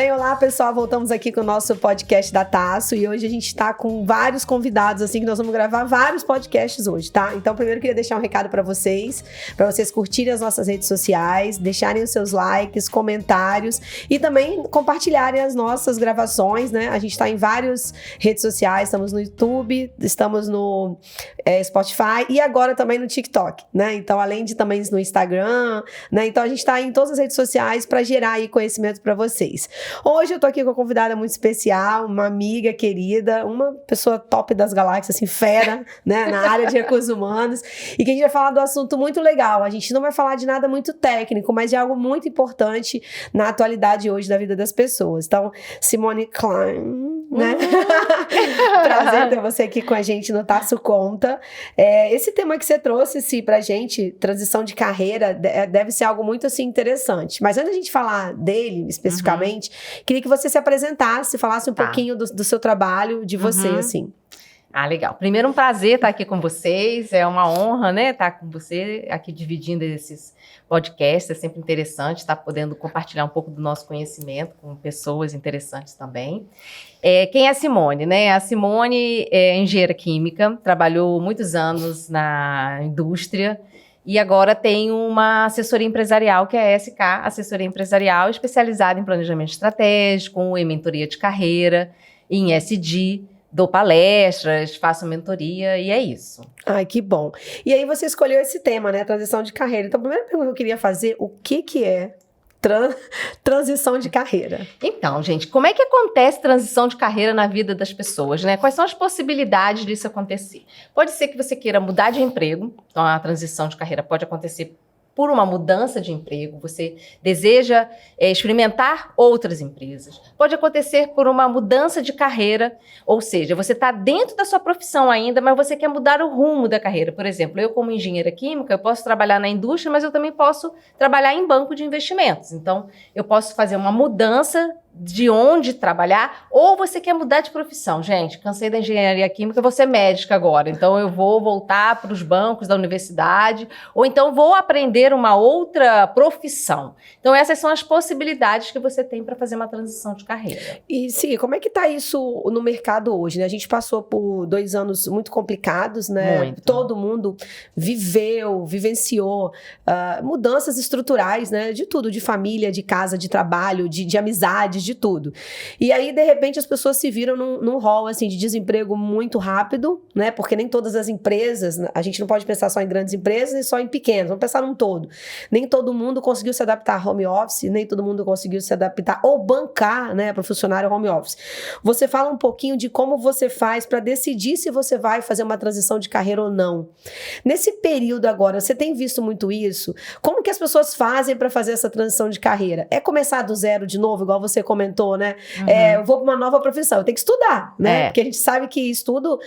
bem? Olá, pessoal. Voltamos aqui com o nosso podcast da Tasso e hoje a gente tá com vários convidados, assim, que nós vamos gravar vários podcasts hoje, tá? Então, primeiro eu queria deixar um recado pra vocês curtirem as nossas redes sociais, deixarem os seus likes, comentários e também compartilharem as nossas gravações, né? A gente tá em várias redes sociais, estamos no YouTube, estamos no Spotify e agora também no TikTok, né? Então, além de também no Instagram, né? Então, a gente tá em todas as redes sociais pra gerar aí conhecimento pra vocês. Hoje eu tô aqui com uma convidada muito especial, uma amiga querida, uma pessoa top das galáxias, assim, fera, né, na área de recursos humanos, e que a gente vai falar do assunto muito legal. A gente não vai falar de nada muito técnico, mas de algo muito importante na atualidade hoje da vida das pessoas. Então, Simone Klein, né? Prazer ter você aqui com a gente no Tasso Conta. Esse tema que você trouxe pra gente, transição de carreira, deve ser algo muito, assim, interessante. Mas antes da gente falar dele, especificamente, queria que você se apresentasse, falasse um pouquinho do seu trabalho, de você, assim. Legal. Primeiro, um prazer estar aqui com vocês. É uma honra, né, estar com você aqui dividindo esses podcasts. É sempre interessante estar podendo compartilhar um pouco do nosso conhecimento com pessoas interessantes também. Quem é a Simone, né? A Simone é engenheira química, trabalhou muitos anos na indústria e agora tem uma assessoria empresarial, que é a SK, assessoria empresarial especializada em planejamento estratégico, em mentoria de carreira, em ESG. Dou palestras, faço mentoria e é isso. Ai, que bom. E aí você escolheu esse tema, né? Transição de carreira. Então, a primeira pergunta que eu queria fazer, o que é transição de carreira? Então, gente, como é que acontece transição de carreira na vida das pessoas, né? Quais são as possibilidades disso acontecer? Pode ser que você queira mudar de emprego, então a transição de carreira pode acontecer por uma mudança de emprego, você deseja experimentar outras empresas. Pode acontecer por uma mudança de carreira, ou seja, você está dentro da sua profissão ainda, mas você quer mudar o rumo da carreira. Por exemplo, eu como engenheira química, eu posso trabalhar na indústria, mas eu também posso trabalhar em banco de investimentos. Então, eu posso fazer uma mudança de onde trabalhar, ou você quer mudar de profissão. Gente, cansei da engenharia química, vou ser médica agora, então eu vou voltar para os bancos da universidade, ou então vou aprender uma outra profissão. Então essas são as possibilidades que você tem para fazer uma transição de carreira. E sim, como é que tá isso no mercado hoje, né? A gente passou por 2 anos muito complicados, né? Muito. Todo mundo vivenciou mudanças estruturais, né? De tudo, de família, de casa, de trabalho, de amizades, de tudo. E aí, de repente, as pessoas se viram num rol, assim, de desemprego muito rápido, né? Porque nem todas as empresas, a gente não pode pensar só em grandes empresas e só em pequenas, vamos pensar num todo. Nem todo mundo conseguiu se adaptar a home office, nem todo mundo conseguiu se adaptar ou bancar, né, para o funcionário home office. Você fala um pouquinho de como você faz para decidir se você vai fazer uma transição de carreira ou não. Nesse período agora, você tem visto muito isso? Como que as pessoas fazem para fazer essa transição de carreira? É começar do zero de novo, igual você comentou, né? Eu vou para uma nova profissão, eu tenho que estudar, né? Porque a gente sabe que estudo,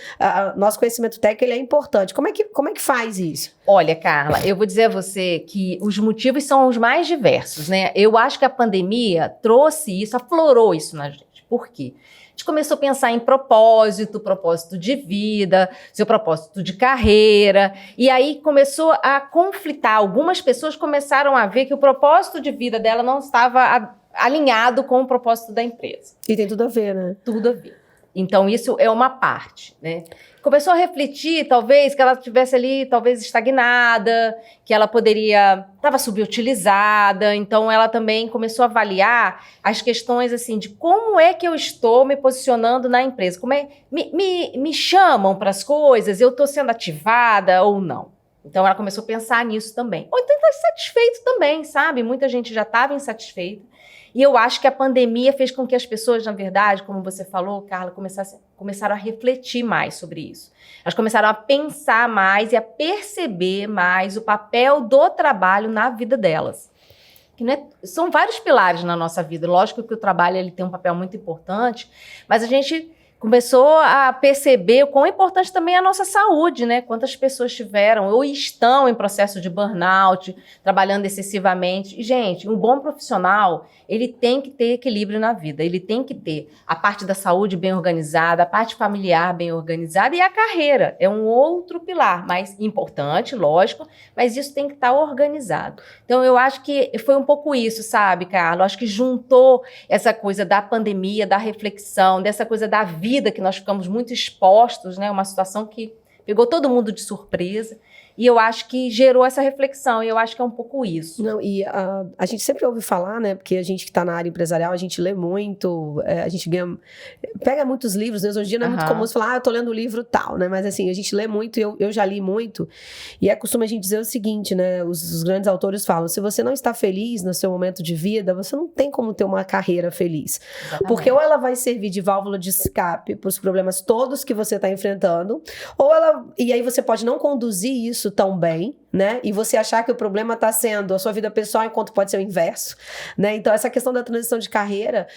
nosso conhecimento técnico, ele é importante. Como é que faz isso? Olha, Carla, eu vou dizer a você que os motivos são os mais diversos, né? Eu acho que a pandemia trouxe isso, aflorou isso na gente. Por quê? A gente começou a pensar em propósito de vida, seu propósito de carreira, e aí começou a conflitar. Algumas pessoas começaram a ver que o propósito de vida dela não estava alinhado com o propósito da empresa. E tem tudo a ver, né? Tudo a ver. Então, isso é uma parte, né? Começou a refletir, talvez, que ela estivesse ali, talvez, estagnada, que ela estava subutilizada, então ela também começou a avaliar as questões, assim, de como é que eu estou me posicionando na empresa, me chamam para as coisas, eu estou sendo ativada ou não. Então, ela começou a pensar nisso também. Ou então, está insatisfeito também, sabe? Muita gente já estava insatisfeita. E eu acho que a pandemia fez com que as pessoas, na verdade, como você falou, Carla, começaram a refletir mais sobre isso. Elas começaram a pensar mais e a perceber mais o papel do trabalho na vida delas. Que não são vários pilares na nossa vida. Lógico que o trabalho ele tem um papel muito importante, mas a gente começou a perceber o quão importante também é a nossa saúde, né? Quantas pessoas tiveram ou estão em processo de burnout, trabalhando excessivamente. E, gente, um bom profissional, ele tem que ter equilíbrio na vida. Ele tem que ter a parte da saúde bem organizada, a parte familiar bem organizada e a carreira. É um outro pilar, mais importante, lógico, mas isso tem que estar organizado. Então, eu acho que foi um pouco isso, sabe, Carla? Acho que juntou essa coisa da pandemia, da reflexão, dessa coisa da vida, que nós ficamos muito expostos, né? Uma situação que pegou todo mundo de surpresa. E eu acho que gerou essa reflexão, e eu acho que é um pouco isso. Não, e a gente sempre ouve falar, né? Porque a gente que está na área empresarial, a gente lê muito, a gente pega muitos livros, né? Hoje em dia não é muito comum você falar, eu tô lendo o livro tal, né? Mas assim, a gente lê muito, eu já li muito, e é costume a gente dizer o seguinte, né? Os grandes autores falam, se você não está feliz no seu momento de vida, você não tem como ter uma carreira feliz. Exatamente. Porque ou ela vai servir de válvula de escape para os problemas todos que você está enfrentando, e aí você pode não conduzir isso tão bem, né? E você achar que o problema está sendo a sua vida pessoal, enquanto pode ser o inverso, né? Então, essa questão da transição de carreira,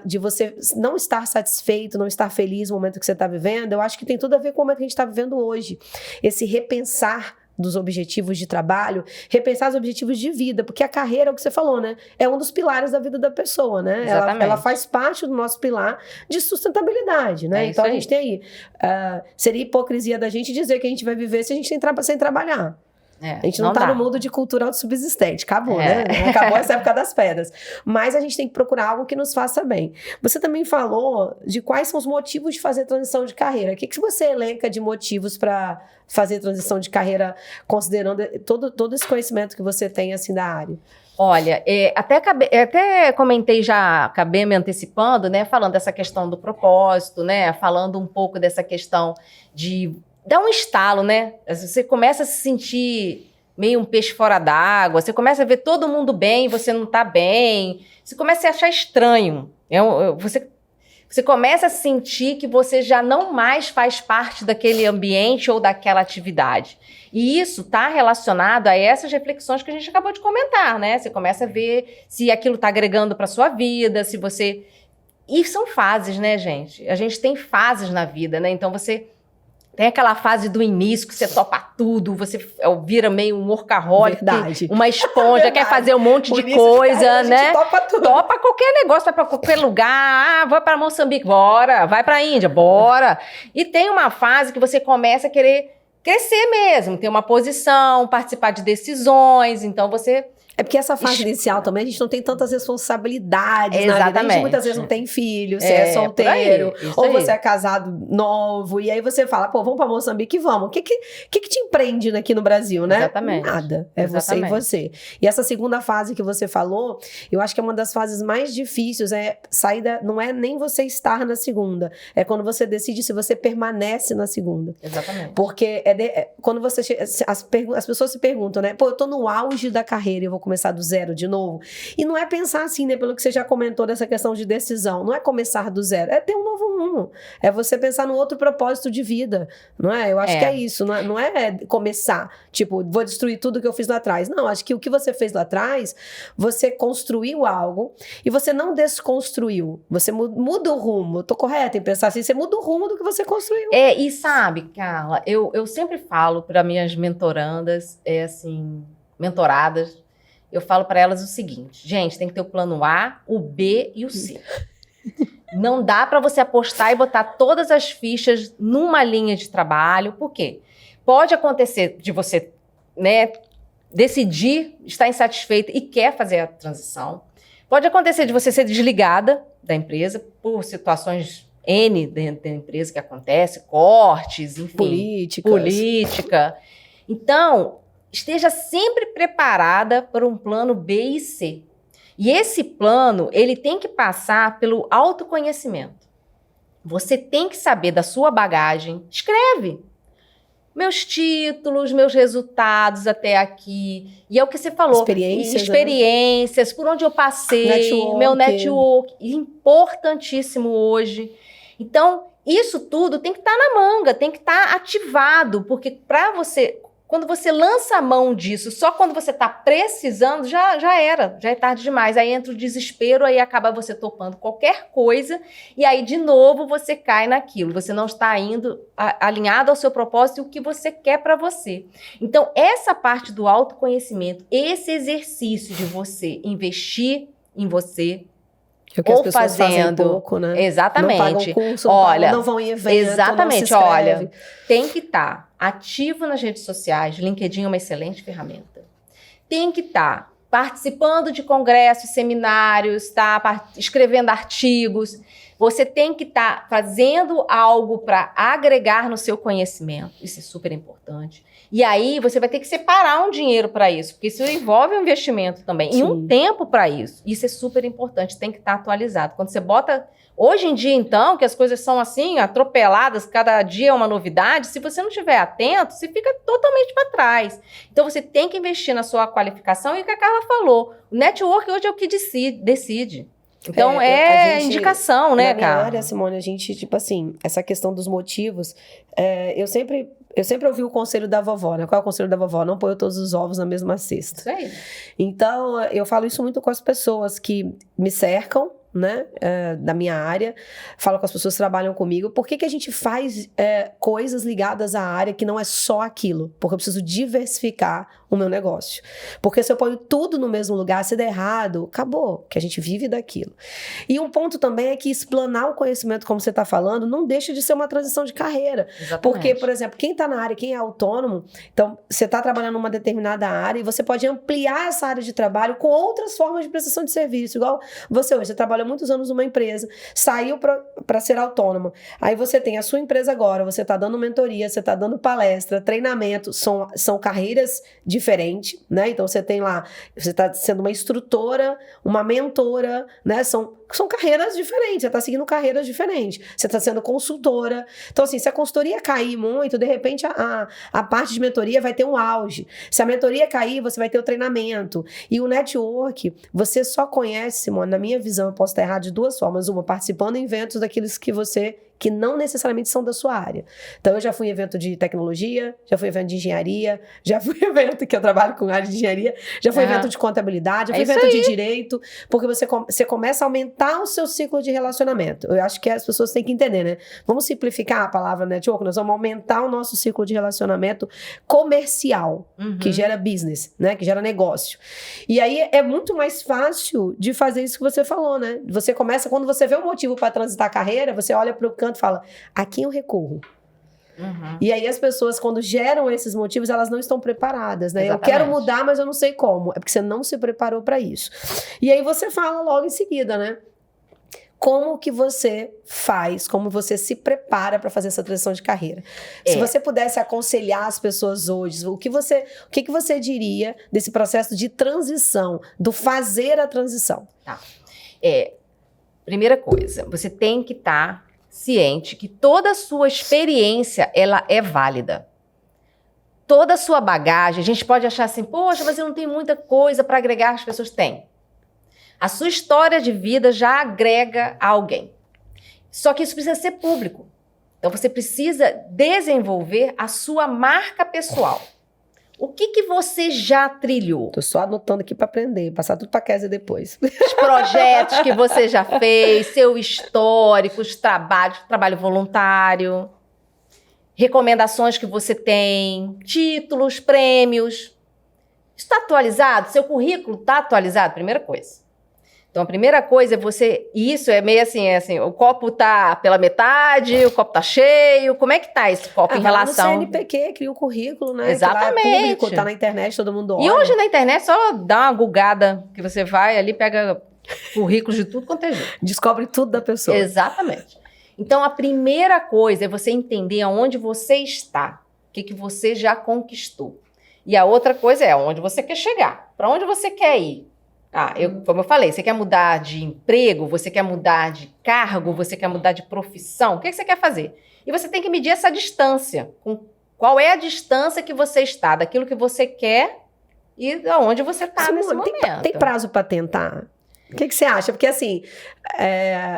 de você não estar satisfeito, não estar feliz no momento que você está vivendo, eu acho que tem tudo a ver com o momento que a gente está vivendo hoje. Esse repensar dos objetivos de trabalho, repensar os objetivos de vida, porque a carreira, é o que você falou, né? É um dos pilares da vida da pessoa, né? Ela faz parte do nosso pilar de sustentabilidade, né? Então a gente tem aí, seria hipocrisia da gente dizer que a gente vai viver se a gente sem trabalhar. A gente não tá no mundo de cultura autossubsistente. Acabou, né? Acabou essa época das pedras. Mas a gente tem que procurar algo que nos faça bem. Você também falou de quais são os motivos de fazer transição de carreira. O que você elenca de motivos para fazer transição de carreira, considerando todo esse conhecimento que você tem, assim, da área? Olha, até comentei já, acabei me antecipando, né? Falando dessa questão do propósito, né? Falando um pouco dessa questão de... Dá um estalo, né? Você começa a se sentir meio um peixe fora d'água, você começa a ver todo mundo bem, você não tá bem, você começa a achar estranho. Você começa a sentir que você já não mais faz parte daquele ambiente ou daquela atividade. E isso está relacionado a essas reflexões que a gente acabou de comentar, né? Você começa a ver se aquilo está agregando para sua vida, se você... E são fases, né, gente? A gente tem fases na vida, né? Então você... Tem aquela fase do início que você topa tudo, você vira meio um workaholic, uma esponja, quer fazer um monte de coisa, né? Topa tudo. Topa qualquer negócio, vai pra qualquer lugar, vai pra Moçambique, bora, vai pra Índia, bora. E tem uma fase que você começa a querer crescer mesmo, ter uma posição, participar de decisões, então você... É porque essa fase inicial também, a gente não tem tantas responsabilidades na vida. A gente muitas vezes não tem filho, você é solteiro, ou você é casado novo, e aí você fala, pô, vamos pra Moçambique e vamos. O que te empreende aqui no Brasil, né? Exatamente. Nada. É você e você. E essa segunda fase que você falou, eu acho que é uma das fases mais difíceis, não é nem você estar na segunda, é quando você decide se você permanece na segunda. Exatamente. Porque quando você... As pessoas se perguntam, né? Pô, eu tô no auge da carreira, eu vou começar do zero de novo. E não é pensar assim, né? Pelo que você já comentou dessa questão de decisão. Não é começar do zero, é ter um novo rumo. É você pensar num outro propósito de vida, não é? Eu acho que é isso. Não é começar, tipo, vou destruir tudo que eu fiz lá atrás. Não, acho que o que você fez lá atrás, você construiu algo e você não desconstruiu. Você muda o rumo. Eu tô correta em pensar assim? Você muda o rumo do que você construiu. E sabe, Carla, eu sempre falo para minhas mentorandas, mentoradas, eu falo para elas o seguinte, gente, tem que ter o plano A, o B e o C. Não dá para você apostar e botar todas as fichas numa linha de trabalho, por quê? Pode acontecer de você, né, decidir, estar insatisfeita e quer fazer a transição. Pode acontecer de você ser desligada da empresa por situações N dentro da empresa que acontece, cortes, enfim. Política. Então... Esteja sempre preparada para um plano B e C. E esse plano, ele tem que passar pelo autoconhecimento. Você tem que saber da sua bagagem. Escreve. Meus títulos, meus resultados até aqui. E é o que você falou. Experiências, né? Por onde eu passei. Meu network. Importantíssimo hoje. Então, isso tudo tem que estar na manga, tem que estar ativado. Porque para você... Quando você lança a mão disso, só quando você está precisando, já é tarde demais. Aí entra o desespero, aí acaba você topando qualquer coisa, e aí, de novo, você cai naquilo. Você não está indo alinhado ao seu propósito e o que você quer para você. Então, essa parte do autoconhecimento, esse exercício de você investir em você, que as pessoas fazem pouco, né? Exatamente. Não pagam curso, não vão em evento, exatamente. Não se Olha, tem que estar ativo nas redes sociais. LinkedIn é uma excelente ferramenta. Tem que estar participando de congressos, seminários, escrevendo artigos. Você tem que estar fazendo algo para agregar no seu conhecimento. Isso é super importante. E aí, você vai ter que separar um dinheiro para isso, porque isso envolve um investimento também. Sim. E um tempo para isso. Isso é super importante, tem que estar atualizado. Quando você bota... Hoje em dia, então, que as coisas são assim, atropeladas, cada dia é uma novidade, se você não estiver atento, você fica totalmente para trás. Então, você tem que investir na sua qualificação, e o que a Carla falou, o network hoje é o que decide. Então, indicação, né, Carla? Na minha área, Carla? Simone, a gente, tipo assim, essa questão dos motivos, eu sempre ouvi o conselho da vovó, né? Qual é o conselho da vovó? Não põe todos os ovos na mesma cesta. Isso aí. Então, eu falo isso muito com as pessoas que me cercam, né, da minha área, falo com as pessoas que trabalham comigo, por que a gente faz coisas ligadas à área que não é só aquilo? Porque eu preciso diversificar o meu negócio. Porque se eu ponho tudo no mesmo lugar, se der errado, acabou, que a gente vive daquilo. E um ponto também é que explanar o conhecimento, como você está falando, não deixa de ser uma transição de carreira. Exatamente. Porque, por exemplo, quem está na área, quem é autônomo, então você está trabalhando numa determinada área e você pode ampliar essa área de trabalho com outras formas de prestação de serviço, igual você trabalha muitos anos numa empresa, saiu para ser autônomo. Aí você tem a sua empresa agora, você está dando mentoria, você está dando palestra, treinamento, são carreiras diferentes, né? Então você tem lá, você está sendo uma instrutora, uma mentora, né? São carreiras diferentes, você está seguindo carreiras diferentes. Você está sendo consultora. Então, assim, se a consultoria cair muito, de repente a parte de mentoria vai ter um auge. Se a mentoria cair, você vai ter o treinamento. E o network, você só conhece, Simone, na minha visão, eu posso estar errado de duas formas. Uma, participando em eventos daqueles que não necessariamente são da sua área. Então, eu já fui em evento de tecnologia, já fui em evento de engenharia, já fui em evento que eu trabalho com área de engenharia, já fui em evento de contabilidade, já fui em evento de direito, porque você começa a aumentar o seu ciclo de relacionamento. Eu acho que as pessoas têm que entender, né? Vamos simplificar a palavra network, nós vamos aumentar o nosso ciclo de relacionamento comercial, que gera business, né? Que gera negócio. E aí é muito mais fácil de fazer isso que você falou, né? Você começa, quando você vê um motivo para transitar a carreira, você olha para o canto e fala, a quem eu recorro? E aí as pessoas, quando geram esses motivos, elas não estão preparadas, né? Exatamente. Eu quero mudar, mas eu não sei como. É porque você não se preparou para isso. E aí você fala logo em seguida, né? Como que você faz, como você se prepara para fazer essa transição de carreira. Se você pudesse aconselhar as pessoas hoje, o que você diria desse processo de transição, do fazer a transição? Tá. Primeira coisa, você tem que estar ciente que toda a sua experiência, ela é válida. Toda a sua bagagem, a gente pode achar assim, poxa, mas eu não tenho muita coisa para agregar, as pessoas têm. A sua história de vida já agrega a alguém. Só que isso precisa ser público. Então, você precisa desenvolver a sua marca pessoal. O que você já trilhou? Tô só anotando aqui para aprender, passar tudo para casa depois. Os projetos que você já fez, seu histórico, os trabalho voluntário, recomendações que você tem, títulos, prêmios. Está atualizado? Seu currículo está atualizado? Primeira coisa. Então, a primeira coisa é você... Isso é meio assim, o copo tá pela metade, o copo tá cheio. Como é que tá esse copo em relação... no CNPq, cria o currículo, né? Exatamente. Que lá é público, tá na internet, todo mundo olha. E hoje na internet, só dá uma gulgada, que você vai ali, pega currículos de tudo quanto é jeito. Descobre tudo da pessoa. Exatamente. Então, a primeira coisa é você entender aonde você está, o que você já conquistou. E a outra coisa é aonde você quer chegar, para onde você quer ir. Como eu falei, você quer mudar de emprego, você quer mudar de cargo, você quer mudar de profissão, o que você quer fazer? E você tem que medir essa distância. Qual é a distância que você está daquilo que você quer e aonde você está nesse momento. Tem prazo para tentar? O que você acha? Porque assim,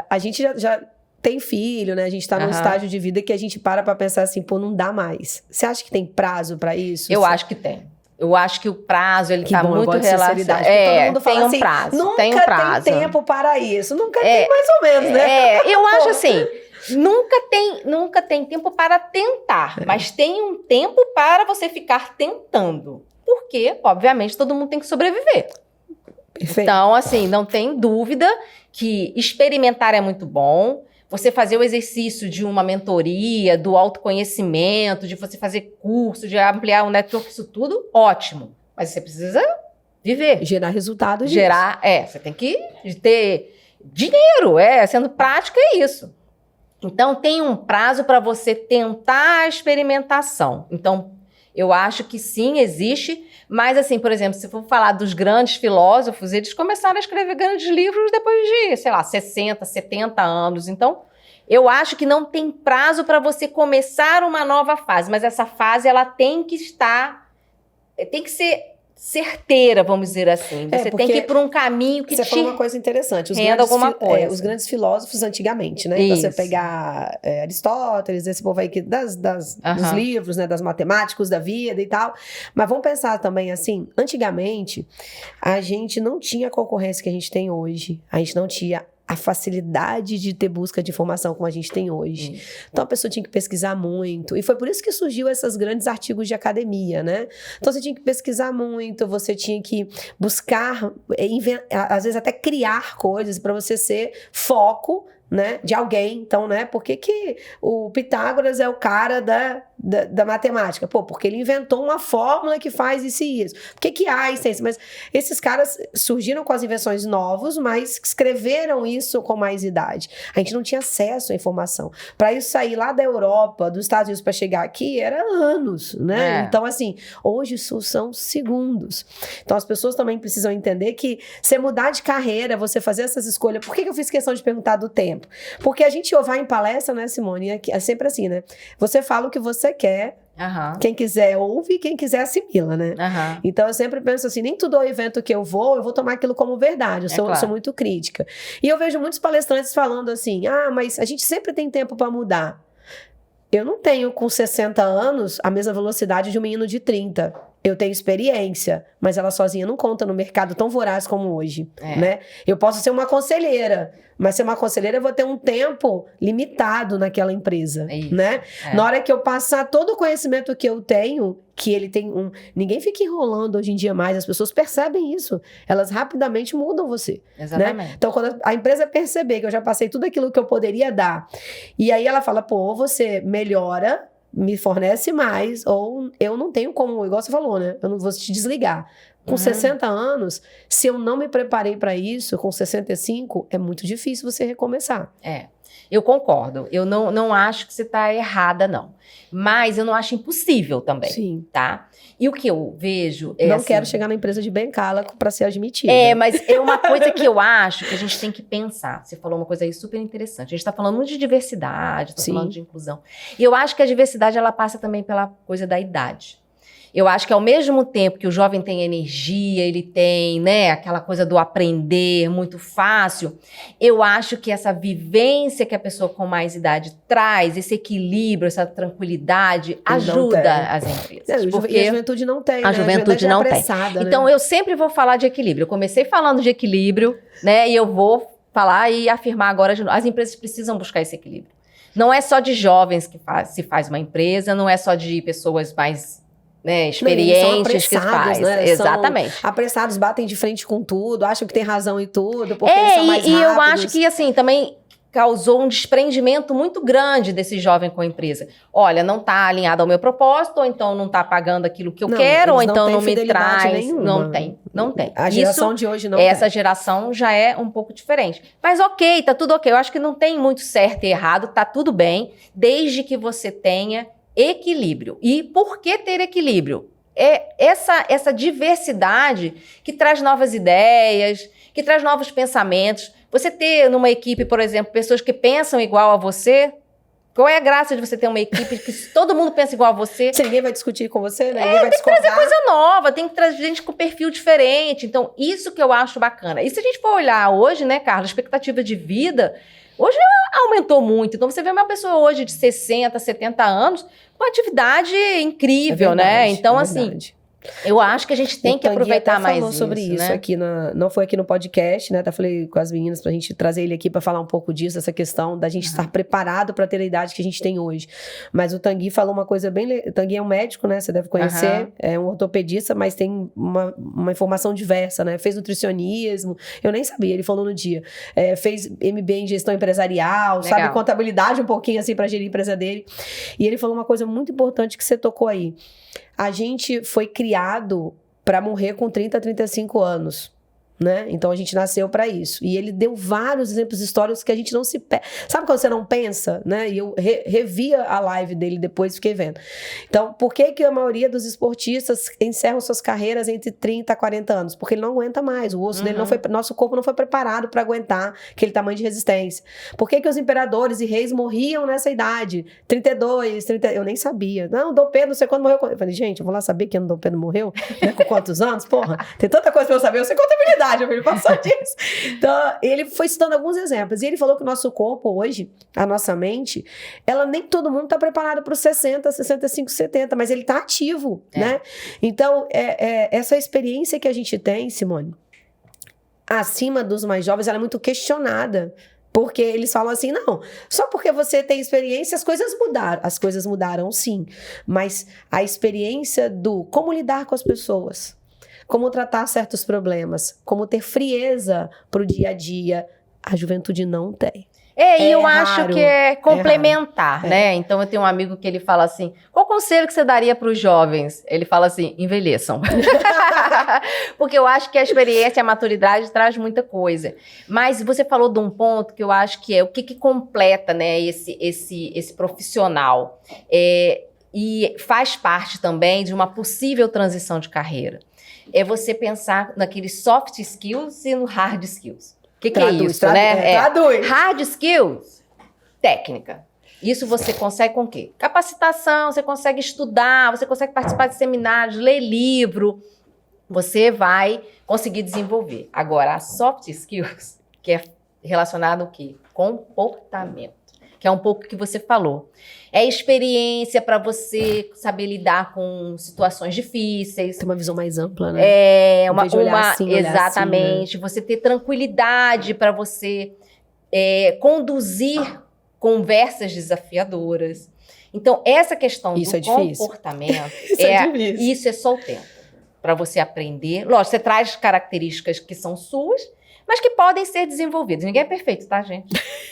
a gente já tem filho, né? A gente tá num estágio de vida que a gente para pra pensar assim, pô, não dá mais. Você acha que tem prazo pra isso? Eu acho que tem. Eu acho que o prazo, ele tá muito relacionado. Todo mundo fala tem um assim, prazo. Nunca tem um prazo. tem tempo para isso. Nunca tem mais ou menos, né? Eu acho assim, nunca tem tempo para tentar, mas tem um tempo para você ficar tentando. Porque, obviamente, todo mundo tem que sobreviver. Perfeito. Então, assim, não tem dúvida que experimentar é muito bom. Você fazer o exercício de uma mentoria, do autoconhecimento, de você fazer curso, de ampliar o network, isso tudo, ótimo. Mas você precisa viver. Gerar resultados disso. Você tem que ter dinheiro, sendo prático é isso. Então, tem um prazo para você tentar a experimentação. Então, eu acho que sim, existe. Mas, assim, por exemplo, se for falar dos grandes filósofos, eles começaram a escrever grandes livros depois de, sei lá, 60, 70 anos. Então, eu acho que não tem prazo para você começar uma nova fase. Mas essa fase, ela tem que ser certeira, vamos dizer assim. Você tem que ir por um caminho que você falou uma coisa interessante. Renda alguma coisa. Os grandes filósofos antigamente, né? Então, você pegar Aristóteles, esse povo aí dos livros, né? Das matemáticos da vida e tal. Mas vamos pensar também assim, antigamente, a gente não tinha a concorrência que a gente tem hoje. A gente não tinha a facilidade de ter busca de informação como a gente tem hoje. Então, a pessoa tinha que pesquisar muito. E foi por isso que surgiu esses grandes artigos de academia, né? Então, você tinha que pesquisar muito, você tinha que buscar, às vezes até criar coisas para você ser foco, né, de alguém. Então, né, por que o Pitágoras é o cara da matemática? Pô, porque ele inventou uma fórmula que faz isso e isso. Por que Einstein? Mas esses caras surgiram com as invenções novas, mas escreveram isso com mais idade. A gente não tinha acesso à informação. Para isso sair lá da Europa, dos Estados Unidos para chegar aqui, era anos, né? Então, assim, hoje isso são segundos. Então, as pessoas também precisam entender que você mudar de carreira, você fazer essas escolhas. Por que eu fiz questão de perguntar do tempo? Porque a gente vai em palestra, né, Simone? É sempre assim, né? Você fala o que você quer, quem quiser ouve, quem quiser assimila, né? Então, eu sempre penso assim, nem todo evento que eu vou tomar aquilo como verdade. Eu sou muito crítica. E eu vejo muitos palestrantes falando assim, mas a gente sempre tem tempo para mudar. Eu não tenho, com 60 anos, a mesma velocidade de um menino de 30. Eu tenho experiência, mas ela sozinha não conta no mercado tão voraz como hoje, né? Eu posso ser uma conselheira, mas ser uma conselheira eu vou ter um tempo limitado naquela empresa, né? Na hora que eu passar todo o conhecimento que eu tenho, que ele tem ninguém fica enrolando hoje em dia mais, as pessoas percebem isso, elas rapidamente mudam você. Exatamente. Né? Então, quando a empresa perceber que eu já passei tudo aquilo que eu poderia dar, e aí ela fala, pô, ou você melhora, me fornece mais, ou eu não tenho como, igual você falou, né? Eu não vou te desligar. Com 60 anos, se eu não me preparei para isso, com 65, é muito difícil você recomeçar. Eu concordo. Eu não acho que você está errada, não. Mas eu não acho impossível também, tá? E o que eu vejo é não quero chegar na empresa de Bencala para ser admitida. Mas é uma coisa que eu acho que a gente tem que pensar. Você falou uma coisa aí super interessante. A gente está falando muito de diversidade, está falando de inclusão. E eu acho que a diversidade, ela passa também pela coisa da idade. Eu acho que ao mesmo tempo que o jovem tem energia, ele tem, né, aquela coisa do aprender muito fácil, eu acho que essa vivência que a pessoa com mais idade traz, esse equilíbrio, essa tranquilidade, ajuda as empresas. Porque a juventude não tem, a juventude não tem. Então, eu sempre vou falar de equilíbrio. Eu comecei falando de equilíbrio, né, e eu vou falar e afirmar agora de novo. As empresas precisam buscar esse equilíbrio. Não é só de jovens que se faz uma empresa, não é só de pessoas mais experientes que faz. Né? Exatamente. São apressados, batem de frente com tudo, acham que tem razão em tudo, porque eles são mais rápidos. E eu acho que, assim, também causou um desprendimento muito grande desse jovem com a empresa. Olha, não está alinhado ao meu propósito, ou então não está pagando aquilo que eu quero, ou então não me traz. Nenhuma. Não tem. A geração de hoje não tem. Essa geração já é um pouco diferente. Mas ok, tá tudo ok. Eu acho que não tem muito certo e errado, tá tudo bem, desde que você tenha equilíbrio. E por que ter equilíbrio? É essa diversidade que traz novas ideias, que traz novos pensamentos. Você ter numa equipe, por exemplo, pessoas que pensam igual a você, qual é a graça de você ter uma equipe que todo mundo pensa igual a você? Se ninguém vai discutir com você, né? Ninguém vai discordar. Tem que trazer coisa nova, tem que trazer gente com perfil diferente. Então, isso que eu acho bacana. E se a gente for olhar hoje, né, Carla, a expectativa de vida Hoje aumentou muito. Então, você vê uma pessoa hoje de 60, 70 anos com atividade incrível, né? Então, assim, eu acho que a gente tem que aproveitar mais isso. O Tanguy falou sobre isso né? aqui, não foi aqui no podcast, né? Até falei com as meninas pra gente trazer ele aqui pra falar um pouco disso, essa questão da gente estar preparado pra ter a idade que a gente tem hoje. Mas o Tanguy falou uma coisa bem... O Tanguy é um médico, né? Você deve conhecer. É um ortopedista, mas tem uma informação diversa, né? Fez nutricionismo. Eu nem sabia, ele falou no dia. Fez MBA em gestão empresarial, sabe? Contabilidade um pouquinho, assim, pra gerir a empresa dele. E ele falou uma coisa muito importante que você tocou aí. A gente foi criado para morrer com 30, 35 anos, né? Então a gente nasceu para isso. E ele deu vários exemplos históricos que a gente não se... Sabe quando você não pensa, né? E eu revia a live dele depois e fiquei vendo. Então, por que a maioria dos esportistas encerram suas carreiras entre 30 a 40 anos? Porque ele não aguenta mais. O osso dele não foi... Nosso corpo não foi preparado para aguentar aquele tamanho de resistência. Por que os imperadores e reis morriam nessa idade? 32, 30... Eu nem sabia. Não, Dom Pedro, não sei quando morreu. Eu falei, gente, eu vou lá saber que Dom Pedro morreu? Né? Com quantos anos? Porra, tem tanta coisa pra eu saber. Eu sei contabilidade. Ele passou disso. Então, ele foi citando alguns exemplos. E ele falou que o nosso corpo hoje, a nossa mente, nem todo mundo está preparado para os 60, 65, 70, mas ele está ativo, né? Então, essa experiência que a gente tem, Simone, acima dos mais jovens, ela é muito questionada. Porque eles falam assim, não, só porque você tem experiência, as coisas mudaram. As coisas mudaram, sim. Mas a experiência do como lidar com as pessoas, como tratar certos problemas, como ter frieza pro dia a dia, a juventude não tem. E eu acho que é complementar, né? Então, eu tenho um amigo que ele fala assim, qual conselho que você daria para os jovens? Ele fala assim, envelheçam. Porque eu acho que a experiência e a maturidade traz muita coisa. Mas você falou de um ponto que eu acho que é o que completa, né, esse profissional. E faz parte também de uma possível transição de carreira. É você pensar naqueles soft skills e no hard skills. O que é isso, né? Traduz. Hard skills, técnica. Isso você consegue com o quê? Capacitação, você consegue estudar, você consegue participar de seminários, ler livro. Você vai conseguir desenvolver. Agora, as soft skills, que é relacionado ao quê? Comportamento. Que é um pouco o que você falou. É experiência para você saber lidar com situações difíceis. Ter uma visão mais ampla, né? Exatamente. Assim, né? Você ter tranquilidade para você conduzir conversas desafiadoras. Então, essa questão do comportamento, isso é só o tempo para você aprender. Lógico, você traz características que são suas, mas que podem ser desenvolvidas. Ninguém é perfeito, tá, gente?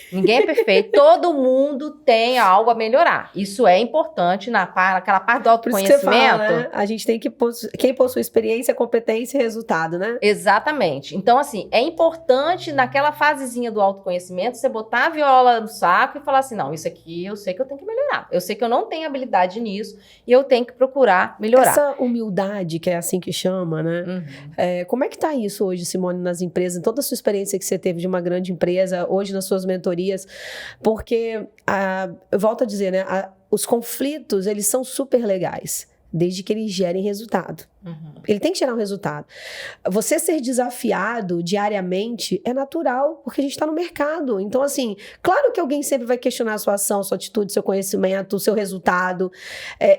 Ninguém é perfeito. Todo mundo tem algo a melhorar. Isso é importante naquela parte do autoconhecimento. Por isso que você fala, né? A gente tem que... Quem possui experiência, competência e resultado, né? Exatamente. Então, assim, é importante naquela fasezinha do autoconhecimento você botar a viola no saco e falar assim, não, isso aqui eu sei que eu tenho que melhorar. Eu sei que eu não tenho habilidade nisso e eu tenho que procurar melhorar. Essa humildade, que é assim que chama, né? Como é que tá isso hoje, Simone, nas empresas? Em toda a sua experiência que você teve de uma grande empresa, hoje nas suas mentorias, porque, eu volto a dizer, né, os conflitos, eles são super legais, desde que eles gerem resultado. Ele tem que gerar um resultado. Você ser desafiado diariamente é natural, porque a gente está no mercado. Então, assim, claro que alguém sempre vai questionar a sua ação, sua atitude, seu conhecimento, o seu resultado.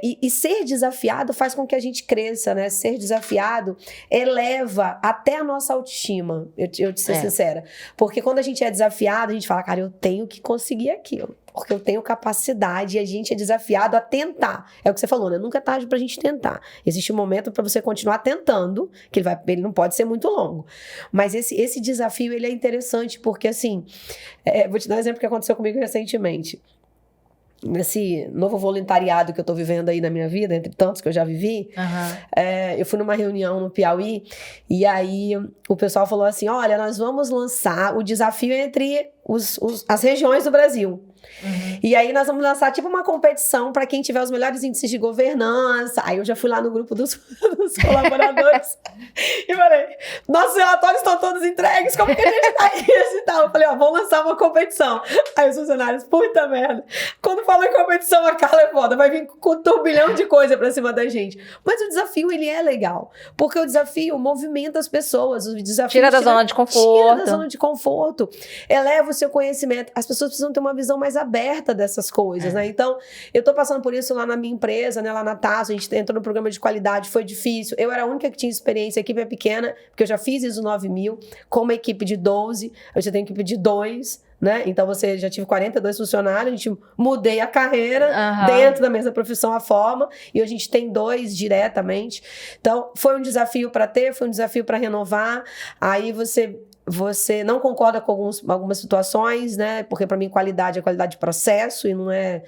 E ser desafiado faz com que a gente cresça, né? Ser desafiado eleva até a nossa autoestima, eu te ser sincera. Porque quando a gente é desafiado, a gente fala, cara, eu tenho que conseguir aquilo. Porque eu tenho capacidade e a gente é desafiado a tentar. É o que você falou, né? Nunca é tarde pra gente tentar. Existe um momento pra você continuar tentando, que ele não pode ser muito longo. Mas esse desafio, ele é interessante, porque assim, vou te dar um exemplo que aconteceu comigo recentemente. Nesse novo voluntariado que eu tô vivendo aí na minha vida, entre tantos que eu já vivi, eu fui numa reunião no Piauí, e aí o pessoal falou assim, olha, nós vamos lançar o desafio entre as regiões do Brasil. E aí nós vamos lançar tipo uma competição para quem tiver os melhores índices de governança. Aí eu já fui lá no grupo dos colaboradores e falei, nossos relatórios estão todos entregues, como que a gente tá isso e tal? Eu falei, vamos lançar uma competição. Aí os funcionários, puta merda. Quando fala em competição, a Carla é foda, vai vir com um turbilhão de coisa pra cima da gente. Mas o desafio, ele é legal. Porque o desafio movimenta as pessoas. O desafio tira da zona de conforto. Tira da zona de conforto. Eleva o seu conhecimento. As pessoas precisam ter uma visão mais aberta dessas coisas, né? Então, eu tô passando por isso lá na minha empresa, né? Lá na TASO, a gente entrou no programa de qualidade, foi difícil. Eu era a única que tinha experiência, a equipe é pequena, porque eu já fiz ISO 9000, com uma equipe de 12, eu já tenho equipe de 2, né? Então, você já tive 42 funcionários, a gente mudei a carreira dentro da mesma profissão, a forma, e a gente tem 2 diretamente. Então, foi um desafio para ter, foi um desafio para renovar. Aí você não concorda com algumas situações, né? Porque para mim qualidade é qualidade de processo e não é,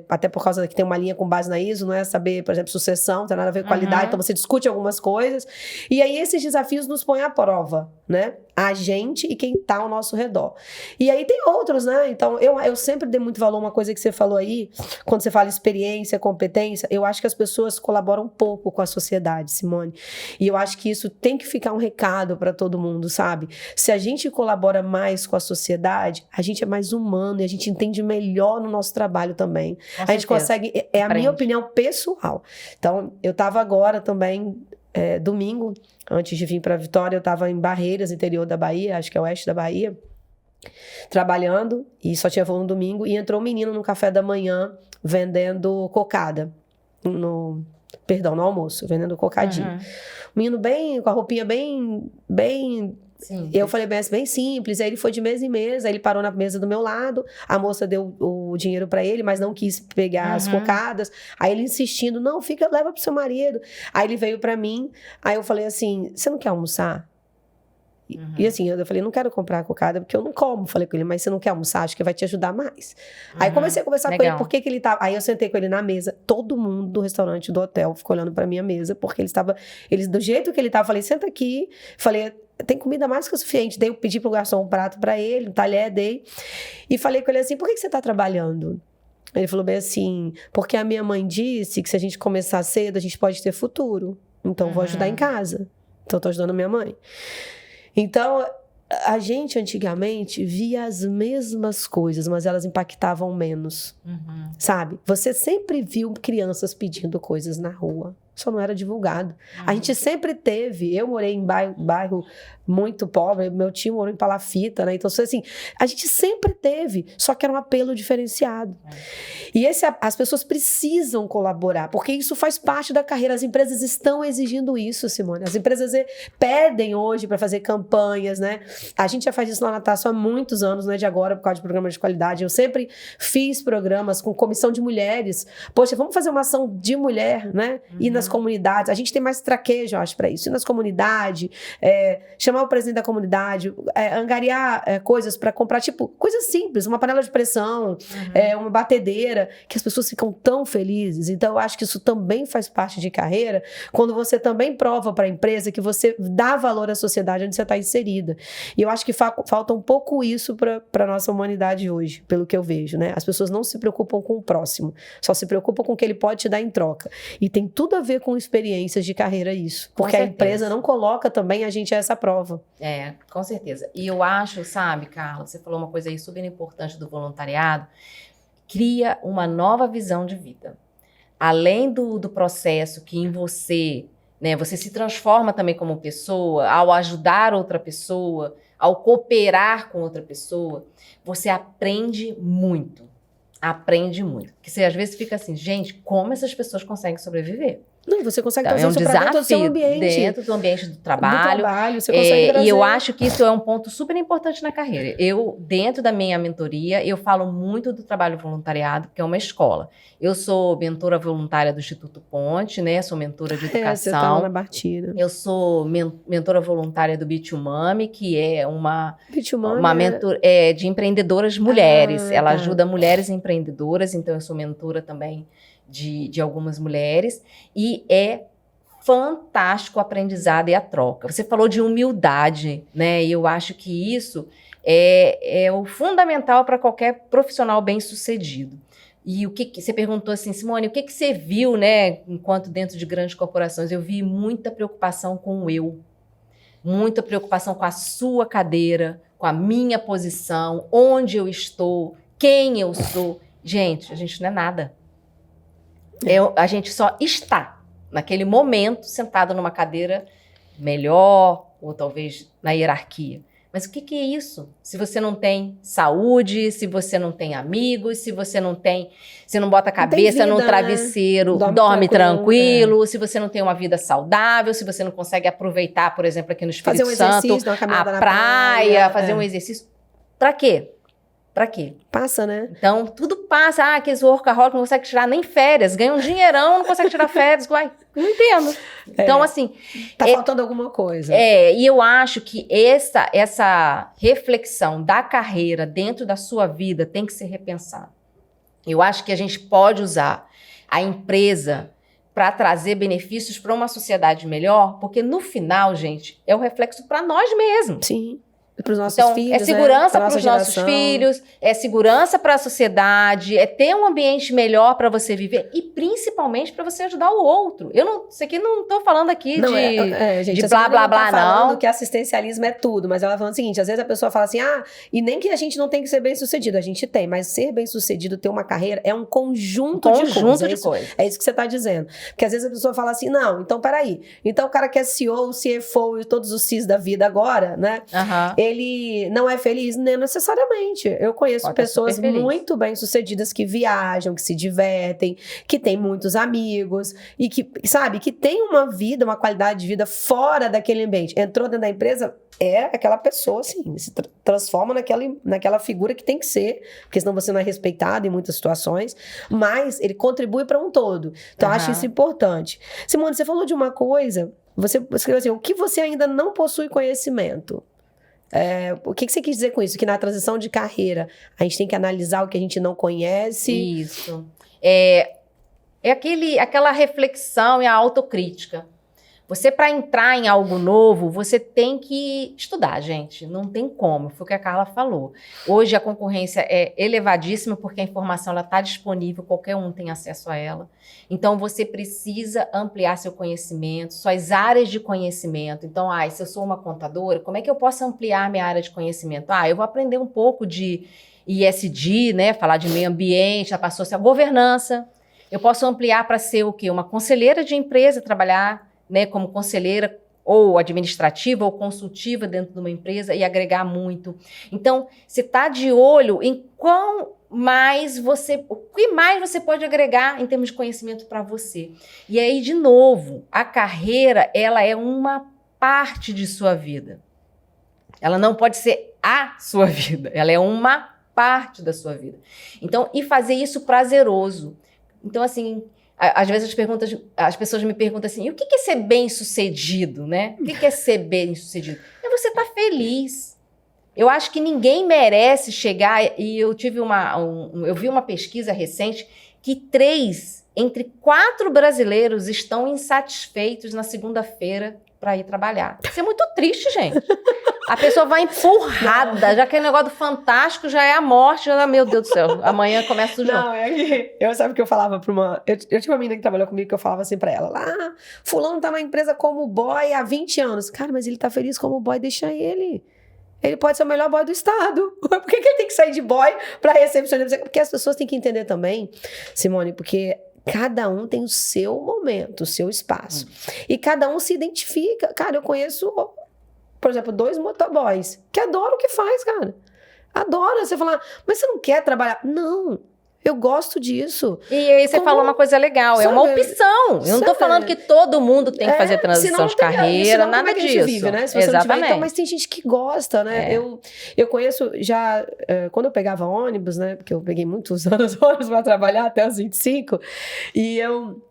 até por causa que tem uma linha com base na ISO, não é saber, por exemplo, sucessão, não tem nada a ver com qualidade, então você discute algumas coisas. E aí esses desafios nos põem à prova, né? A gente e quem tá ao nosso redor. E aí tem outros, né? Então, eu sempre dei muito valor a uma coisa que você falou aí, quando você fala experiência, competência, eu acho que as pessoas colaboram pouco com a sociedade, Simone. E eu acho que isso tem que ficar um recado para todo mundo, sabe? Se a gente colabora mais com a sociedade, a gente é mais humano e a gente entende melhor no nosso trabalho também. A gente consegue, é a minha opinião pessoal. Então, eu tava agora também, domingo, antes de vir para Vitória, eu estava em Barreiras, interior da Bahia, acho que é oeste da Bahia, trabalhando, e só tinha voo no domingo, e entrou um menino no café da manhã vendendo cocada, no almoço, vendendo cocadinho. Um menino com a roupinha bem simples. Eu falei bem simples, aí ele foi de mesa em mesa, aí ele parou na mesa do meu lado, a moça deu o dinheiro pra ele, mas não quis pegar as cocadas, aí ele insistindo, não, leva pro seu marido. Aí ele veio pra mim, aí eu falei assim, você não quer almoçar? E assim, eu falei, não quero comprar a cocada porque eu não como. Falei com ele, mas você não quer almoçar? Acho que vai te ajudar mais. Aí comecei a conversar com ele, por que ele tava... Aí eu sentei com ele na mesa, todo mundo do restaurante, do hotel, ficou olhando pra minha mesa, porque ele do jeito que ele tava, falei, senta aqui. Falei, tem comida mais que o suficiente. Eu pedi pro garçom um prato pra ele, um talher, dei. E falei com ele assim, por que você tá trabalhando? Ele falou bem assim, porque a minha mãe disse que se a gente começar cedo, a gente pode ter futuro. Então, vou ajudar em casa. Então, eu tô ajudando a minha mãe. Então, a gente antigamente via as mesmas coisas, mas elas impactavam menos, sabe? Você sempre viu crianças pedindo coisas na rua, só não era divulgado. A gente sempre teve, eu morei em bairro muito pobre, meu tio morou em Palafita, né? Então, assim, a gente sempre teve, só que era um apelo diferenciado. E as pessoas precisam colaborar, porque isso faz parte da carreira. As empresas estão exigindo isso, Simone. As empresas pedem hoje para fazer campanhas, né? A gente já faz isso lá na TASO há muitos anos, não é de agora, por causa de programas de qualidade. Eu sempre fiz programas com comissão de mulheres. Poxa, vamos fazer uma ação de mulher, né? E nas comunidades. A gente tem mais traquejo, eu acho, para isso. E nas comunidades, chamar o presidente da comunidade, angariar coisas para comprar, tipo, coisas simples, uma panela de pressão, uma batedeira, que as pessoas ficam tão felizes. Então, eu acho que isso também faz parte de carreira, quando você também prova para a empresa que você dá valor à sociedade onde você está inserida. E eu acho que falta um pouco isso para a nossa humanidade hoje, pelo que eu vejo, né? As pessoas não se preocupam com o próximo, só se preocupam com o que ele pode te dar em troca. E tem tudo a ver com experiências de carreira isso, porque a empresa não coloca também a gente a essa prova. Com certeza. E eu acho, sabe, Carla, você falou uma coisa aí super importante do voluntariado, cria uma nova visão de vida. Além do processo que em você, né, você se transforma também como pessoa, ao ajudar outra pessoa, ao cooperar com outra pessoa, você aprende muito. Porque você às vezes fica assim, gente, como essas pessoas conseguem sobreviver? Não, você consegue trazer isso para dentro do seu ambiente. Dentro do ambiente do trabalho. Você consegue trazer. E eu acho que isso é um ponto super importante na carreira. Dentro da minha mentoria, eu falo muito do trabalho voluntariado, que é uma escola. Eu sou mentora voluntária do Instituto Ponte, né? Sou mentora de educação. Você tá lá na batida. Eu sou mentora voluntária do Bitumami, que é uma mentora de empreendedoras mulheres. Ela ajuda mulheres empreendedoras, então eu sou mentora também de algumas mulheres, e é fantástico o aprendizado e a troca. Você falou de humildade, né? E eu acho que isso é o fundamental para qualquer profissional bem-sucedido. E o que você perguntou assim, Simone, o que você viu, né, enquanto dentro de grandes corporações? Eu vi muita preocupação com o eu, muita preocupação com a sua cadeira, com a minha posição, onde eu estou, quem eu sou. Gente, a gente não é nada. A gente só está, naquele momento, sentado numa cadeira melhor, ou talvez na hierarquia. Mas o que é isso? Se você não tem saúde, se você não tem amigos, se você não bota a cabeça no travesseiro, né? dorme tranquilo, se você não tem uma vida saudável, se você não consegue aproveitar, por exemplo, aqui no Espírito Santo, a praia, fazer um exercício. Pra quê? Pra quê? Passa, né? Então, tudo passa. Aqueles workaholic não consegue tirar nem férias. Ganha um dinheirão, não consegue tirar férias. Uai, não entendo. Então, assim... Tá faltando alguma coisa. E eu acho que essa reflexão da carreira dentro da sua vida tem que ser repensada. Eu acho que a gente pode usar a empresa para trazer benefícios para uma sociedade melhor, porque no final, gente, é o reflexo para nós mesmos. Sim. Para os nossos filhos, é segurança para os nossos filhos, é segurança para a sociedade, é ter um ambiente melhor para você viver e principalmente para você ajudar o outro. Isso aqui não estou falando aqui gente, de blá, blá, blá, não. Falando que assistencialismo é tudo, mas ela falando o seguinte, às vezes a pessoa fala assim, e nem que a gente não tem que ser bem-sucedido, a gente tem, mas ser bem-sucedido, ter uma carreira, é um conjunto de coisas. É isso que você está dizendo. Porque às vezes a pessoa fala assim, não, então peraí, então o cara que é CEO, CFO e todos os Cs da vida agora, né? Ele não é feliz? Nem necessariamente. Eu conheço pessoas muito bem-sucedidas que viajam, que se divertem, que têm muitos amigos e que, sabe, que tem uma vida, uma qualidade de vida fora daquele ambiente. Entrou dentro da empresa, é aquela pessoa, assim, se transforma naquela figura que tem que ser, porque senão você não é respeitado em muitas situações, mas ele contribui para um todo. Então, eu acho isso importante. Simone, você falou de uma coisa, você escreveu assim, o que você ainda não possui conhecimento? O que você quis dizer com isso? Que na transição de carreira a gente tem que analisar o que a gente não conhece? Isso. Aquela reflexão e a autocrítica. Você, para entrar em algo novo, você tem que estudar, gente. Não tem como. Foi o que a Carla falou. Hoje a concorrência é elevadíssima porque a informação está disponível, qualquer um tem acesso a ela. Então, você precisa ampliar seu conhecimento, suas áreas de conhecimento. Então, se eu sou uma contadora, como é que eu posso ampliar minha área de conhecimento? Eu vou aprender um pouco de ESG, né? Falar de meio ambiente, passou a ser a governança. Eu posso ampliar para ser o quê? Uma conselheira de empresa, trabalhar, né, como conselheira ou administrativa ou consultiva dentro de uma empresa e agregar muito. Então, você está de olho em o que mais você pode agregar em termos de conhecimento para você. E aí, de novo, a carreira, ela é uma parte de sua vida. Ela não pode ser a sua vida, ela é uma parte da sua vida. Então, e fazer isso prazeroso. Então, assim, às vezes as pessoas me perguntam assim, o que é ser bem-sucedido, né? O que é ser bem-sucedido? É você estar feliz. Eu acho que ninguém merece chegar, e eu vi uma pesquisa recente que 3 entre 4 brasileiros estão insatisfeitos na segunda-feira para ir trabalhar. Isso é muito triste, gente. A pessoa vai empurrada, já aquele negócio do Fantástico já é a morte, meu Deus do céu, amanhã começa tudo de novo. Eu sabe que eu falava pra uma... Eu tinha uma menina que trabalhou comigo que eu falava assim pra ela, fulano tá na empresa como boy há 20 anos. Cara, mas ele tá feliz como boy, deixa ele. Ele pode ser o melhor boy do estado. Por que ele tem que sair de boy pra recepcionista? Porque as pessoas têm que entender também, Simone, porque cada um tem o seu momento, o seu espaço. E cada um se identifica. Cara, eu conheço, por exemplo, 2 motoboys que adoram o que faz, cara. Adora. Você falar, mas você não quer trabalhar? Não. Eu gosto disso. E aí você falou uma coisa legal, é uma opção. Eu não tô falando que todo mundo tem que fazer transição de carreira, nada disso. A gente vive, né? Se você exatamente. Não tiver, então, mas tem gente que gosta, né? Eu conheço já, quando eu pegava ônibus, né? Porque eu peguei muitos anos ônibus para trabalhar até os 25, e eu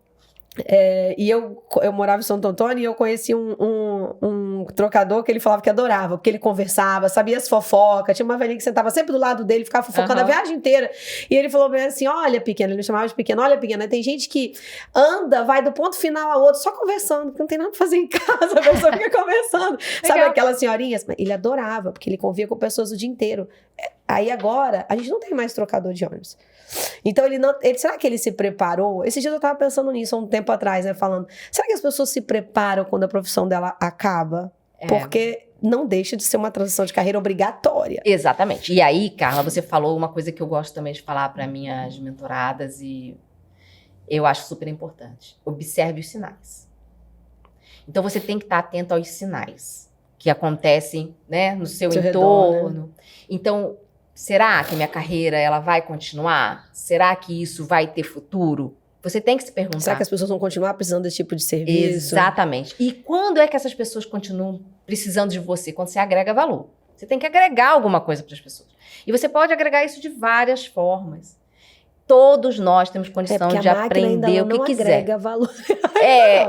E eu morava em Santo Antônio e eu conheci um trocador que ele falava que adorava, porque ele conversava, sabia as fofocas, tinha uma velhinha que sentava sempre do lado dele, ficava fofocando a viagem inteira. E ele falou bem assim, olha, pequena, ele me chamava de pequena, olha, pequena, tem gente que anda, vai do ponto final ao outro, só conversando, porque não tem nada pra fazer em casa, a pessoa fica conversando. Sabe aquelas senhorinhas? Ele adorava, porque ele convia com pessoas o dia inteiro. Aí agora, a gente não tem mais trocador de ônibus. Então, será que ele se preparou? Esses dias eu tava pensando nisso há um tempo atrás, né? Falando, será que as pessoas se preparam quando a profissão dela acaba? Porque não deixa de ser uma transição de carreira obrigatória. Exatamente. E aí, Carla, você falou uma coisa que eu gosto também de falar para minhas mentoradas e eu acho super importante. Observe os sinais. Então, você tem que estar atento aos sinais que acontecem, né, no seu entorno. Redor, né? Então, será que minha carreira ela vai continuar? Será que isso vai ter futuro? Você tem que se perguntar. Será que as pessoas vão continuar precisando desse tipo de serviço? Exatamente. E quando é que essas pessoas continuam precisando de você? Quando você agrega valor. Você tem que agregar alguma coisa para as pessoas. E você pode agregar isso de várias formas. Todos nós temos condição de aprender o que quiser. Agrega valor.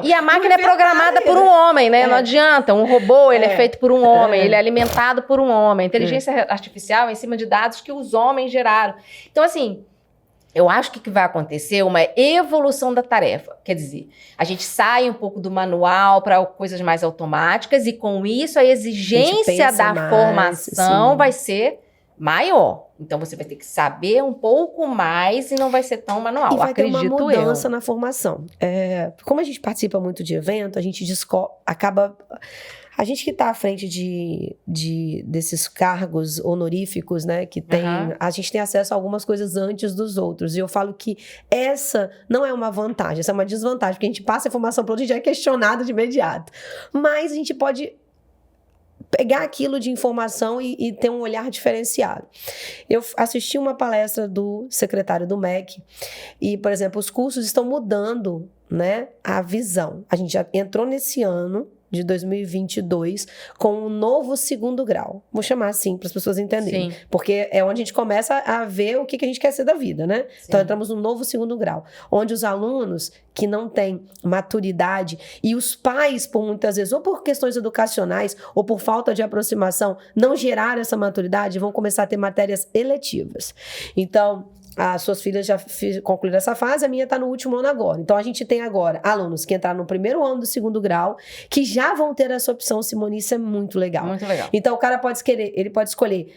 E a máquina é programada por um homem, né? Não adianta. Um robô, ele é feito por um homem, ele é alimentado por um homem. A inteligência artificial é em cima de dados que os homens geraram. Então, assim, eu acho que o que vai acontecer é uma evolução da tarefa. Quer dizer, a gente sai um pouco do manual para coisas mais automáticas e, com isso, a exigência da formação vai ser maior. Então, você vai ter que saber um pouco mais e não vai ser tão manual, e vai acredito ter uma mudança na formação. Como a gente participa muito de evento, a gente acaba... A gente que está à frente desses cargos honoríficos, né, que tem, a gente tem acesso a algumas coisas antes dos outros. E eu falo que essa não é uma vantagem, essa é uma desvantagem, porque a gente passa a informação para o outro e já é questionado de imediato. Mas a gente pode pegar aquilo de informação e ter um olhar diferenciado. Eu assisti uma palestra do secretário do MEC e, por exemplo, os cursos estão mudando, né, a visão. A gente já entrou nesse ano de 2022 com um novo segundo grau. Vou chamar assim para as pessoas entenderem. Sim. Porque é onde a gente começa a ver o que a gente quer ser da vida, né? Sim. Então entramos no novo segundo grau, onde os alunos que não têm maturidade e os pais, por muitas vezes, ou por questões educacionais ou por falta de aproximação, não geraram essa maturidade, vão começar a ter matérias eletivas. Então, as suas filhas já concluíram essa fase, a minha está no último ano agora. Então, a gente tem agora alunos que entraram no primeiro ano do segundo grau, que já vão ter essa opção, Simone, isso é muito legal. Muito legal. Então, o cara pode escolher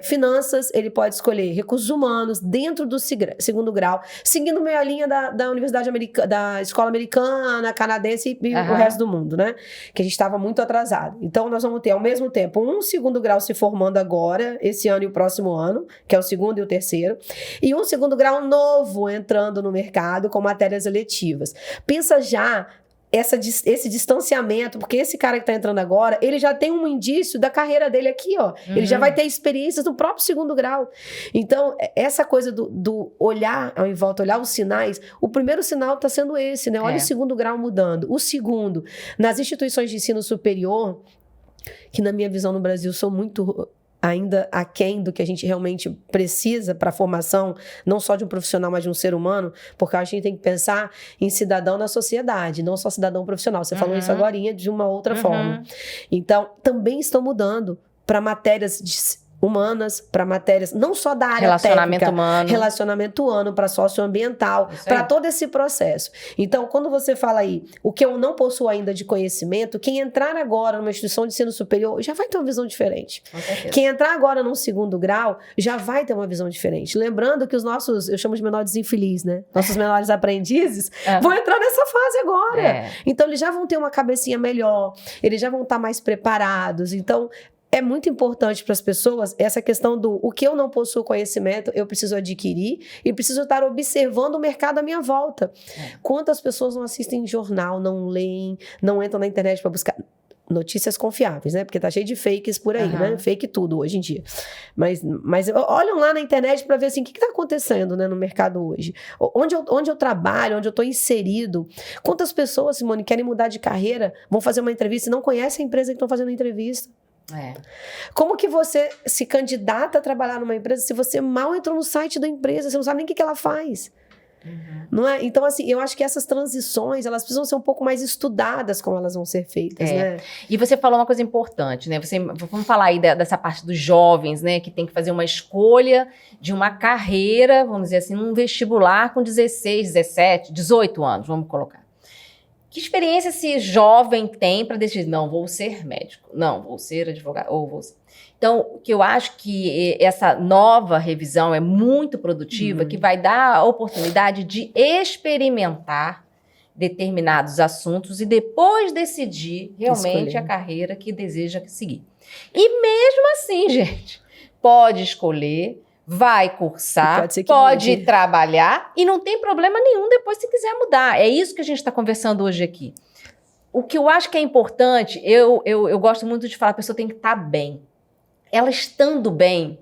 finanças, ele pode escolher recursos humanos dentro do segundo grau, seguindo meio a linha da Universidade Americana, da escola americana, canadense e o resto do mundo, né? Que a gente estava muito atrasado. Então, nós vamos ter, ao mesmo tempo, um segundo grau se formando agora, esse ano e o próximo ano, que é o segundo e o terceiro, e um segundo grau novo entrando no mercado com matérias eletivas. Pensa já esse distanciamento, porque esse cara que está entrando agora, ele já tem um indício da carreira dele aqui, ó. Ele já vai ter experiências no próprio segundo grau. Então, essa coisa do olhar, ao em volta, olhar os sinais, o primeiro sinal está sendo esse, né? Olha o segundo grau mudando. O segundo, nas instituições de ensino superior, que na minha visão no Brasil são muito ainda aquém do que a gente realmente precisa para a formação, não só de um profissional, mas de um ser humano, porque a gente tem que pensar em cidadão na sociedade, não só cidadão profissional. Você falou isso agorinha de uma outra forma. Então, também estão mudando para matérias humanas, para matérias não só da área técnica, relacionamento humano, para socioambiental, para todo esse processo. Então, quando você fala aí, o que eu não possuo ainda de conhecimento, quem entrar agora numa instituição de ensino superior já vai ter uma visão diferente. Quem entrar agora num segundo grau já vai ter uma visão diferente. Lembrando que os nossos, eu chamo de menores infelizes, né? Nossos menores aprendizes vão entrar nessa fase agora. Então, eles já vão ter uma cabecinha melhor, eles já vão estar mais preparados. Então, é muito importante para as pessoas essa questão do o que eu não possuo conhecimento, eu preciso adquirir e preciso estar observando o mercado à minha volta. Quantas pessoas não assistem jornal, não leem, não entram na internet para buscar notícias confiáveis, né? Porque tá cheio de fakes por aí, né? Fake tudo hoje em dia. Mas olham lá na internet para ver assim, o que tá acontecendo, né, no mercado hoje. Onde eu trabalho, onde eu tô inserido. Quantas pessoas, Simone, querem mudar de carreira, vão fazer uma entrevista e não conhecem a empresa que estão fazendo a entrevista. Como que você se candidata a trabalhar numa empresa se você mal entrou no site da empresa, você não sabe nem o que ela faz? Não é? Então, assim, eu acho que essas transições, elas precisam ser um pouco mais estudadas como elas vão ser feitas, né? E você falou uma coisa importante, né? Vamos falar aí dessa parte dos jovens, né? Que tem que fazer uma escolha de uma carreira, vamos dizer assim, num vestibular com 16, 17, 18 anos, vamos colocar. Que experiência esse jovem tem para decidir, não, vou ser médico, não, vou ser advogado, ou vou ser... Então, o que eu acho que essa nova revisão é muito produtiva, que vai dar a oportunidade de experimentar determinados assuntos e depois decidir realmente a carreira que deseja seguir. E mesmo assim, gente, pode escolher, vai cursar, pode trabalhar e não tem problema nenhum depois se quiser mudar. É isso que a gente está conversando hoje aqui. O que eu acho que é importante, eu gosto muito de falar, a pessoa tem que estar bem. Ela estando bem,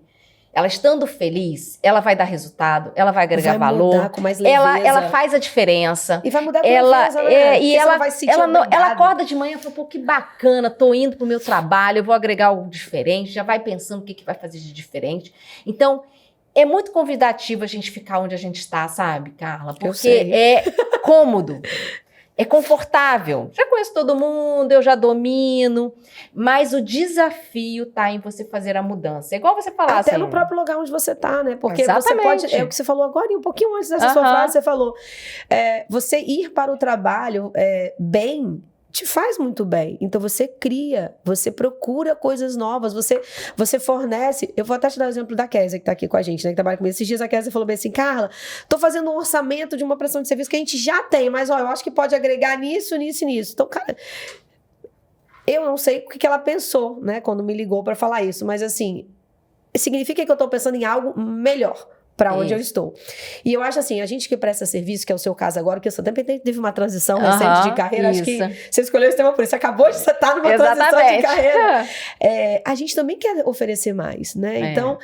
ela estando feliz, ela vai dar resultado, ela vai agregar valor, mudar com mais leveza. Ela faz a diferença. E vai mudar com leveza, né? E ela acorda de manhã e fala, pô, que bacana, tô indo pro meu trabalho, eu vou agregar algo diferente, já vai pensando o que vai fazer de diferente. Então, é muito convidativo a gente ficar onde a gente está, sabe, Carla? Porque é cômodo. É confortável. Já conheço todo mundo, eu já domino, mas o desafio tá em você fazer a mudança. É igual você falar até assim, no próprio lugar onde você tá, né? Porque exatamente. Você pode... É o que você falou agora, e um pouquinho antes dessa sua frase, você falou. Você ir para o trabalho bem... te faz muito bem. Então você cria, você procura coisas novas, você fornece. Eu vou até te dar o exemplo da Kézia, que tá aqui com a gente, né, que trabalha comigo. Esses dias a Kézia falou bem assim, Carla, tô fazendo um orçamento de uma prestação de serviço que a gente já tem, mas ó, eu acho que pode agregar nisso, nisso e nisso. Então, cara, eu não sei o que ela pensou, né, quando me ligou para falar isso, mas assim, significa que eu tô pensando em algo melhor para onde eu estou. E eu acho assim, a gente que presta serviço, que é o seu caso agora, que eu também teve uma transição recente de carreira, acho que você escolheu esse tema por isso, você acabou de estar numa transição de carreira. A gente também quer oferecer mais, né? Então,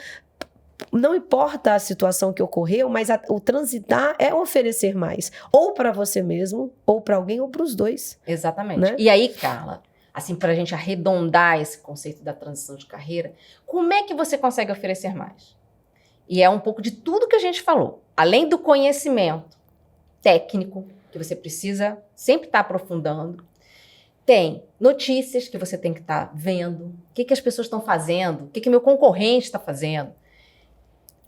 não importa a situação que ocorreu, mas o transitar é oferecer mais. Ou para você mesmo, ou para alguém, ou para os dois. Exatamente. Né? E aí, Carla, assim, para a gente arredondar esse conceito da transição de carreira, como é que você consegue oferecer mais? E é um pouco de tudo que a gente falou. Além do conhecimento técnico, que você precisa sempre estar aprofundando, tem notícias que você tem que estar vendo, o que as pessoas estão fazendo, o que meu concorrente está fazendo.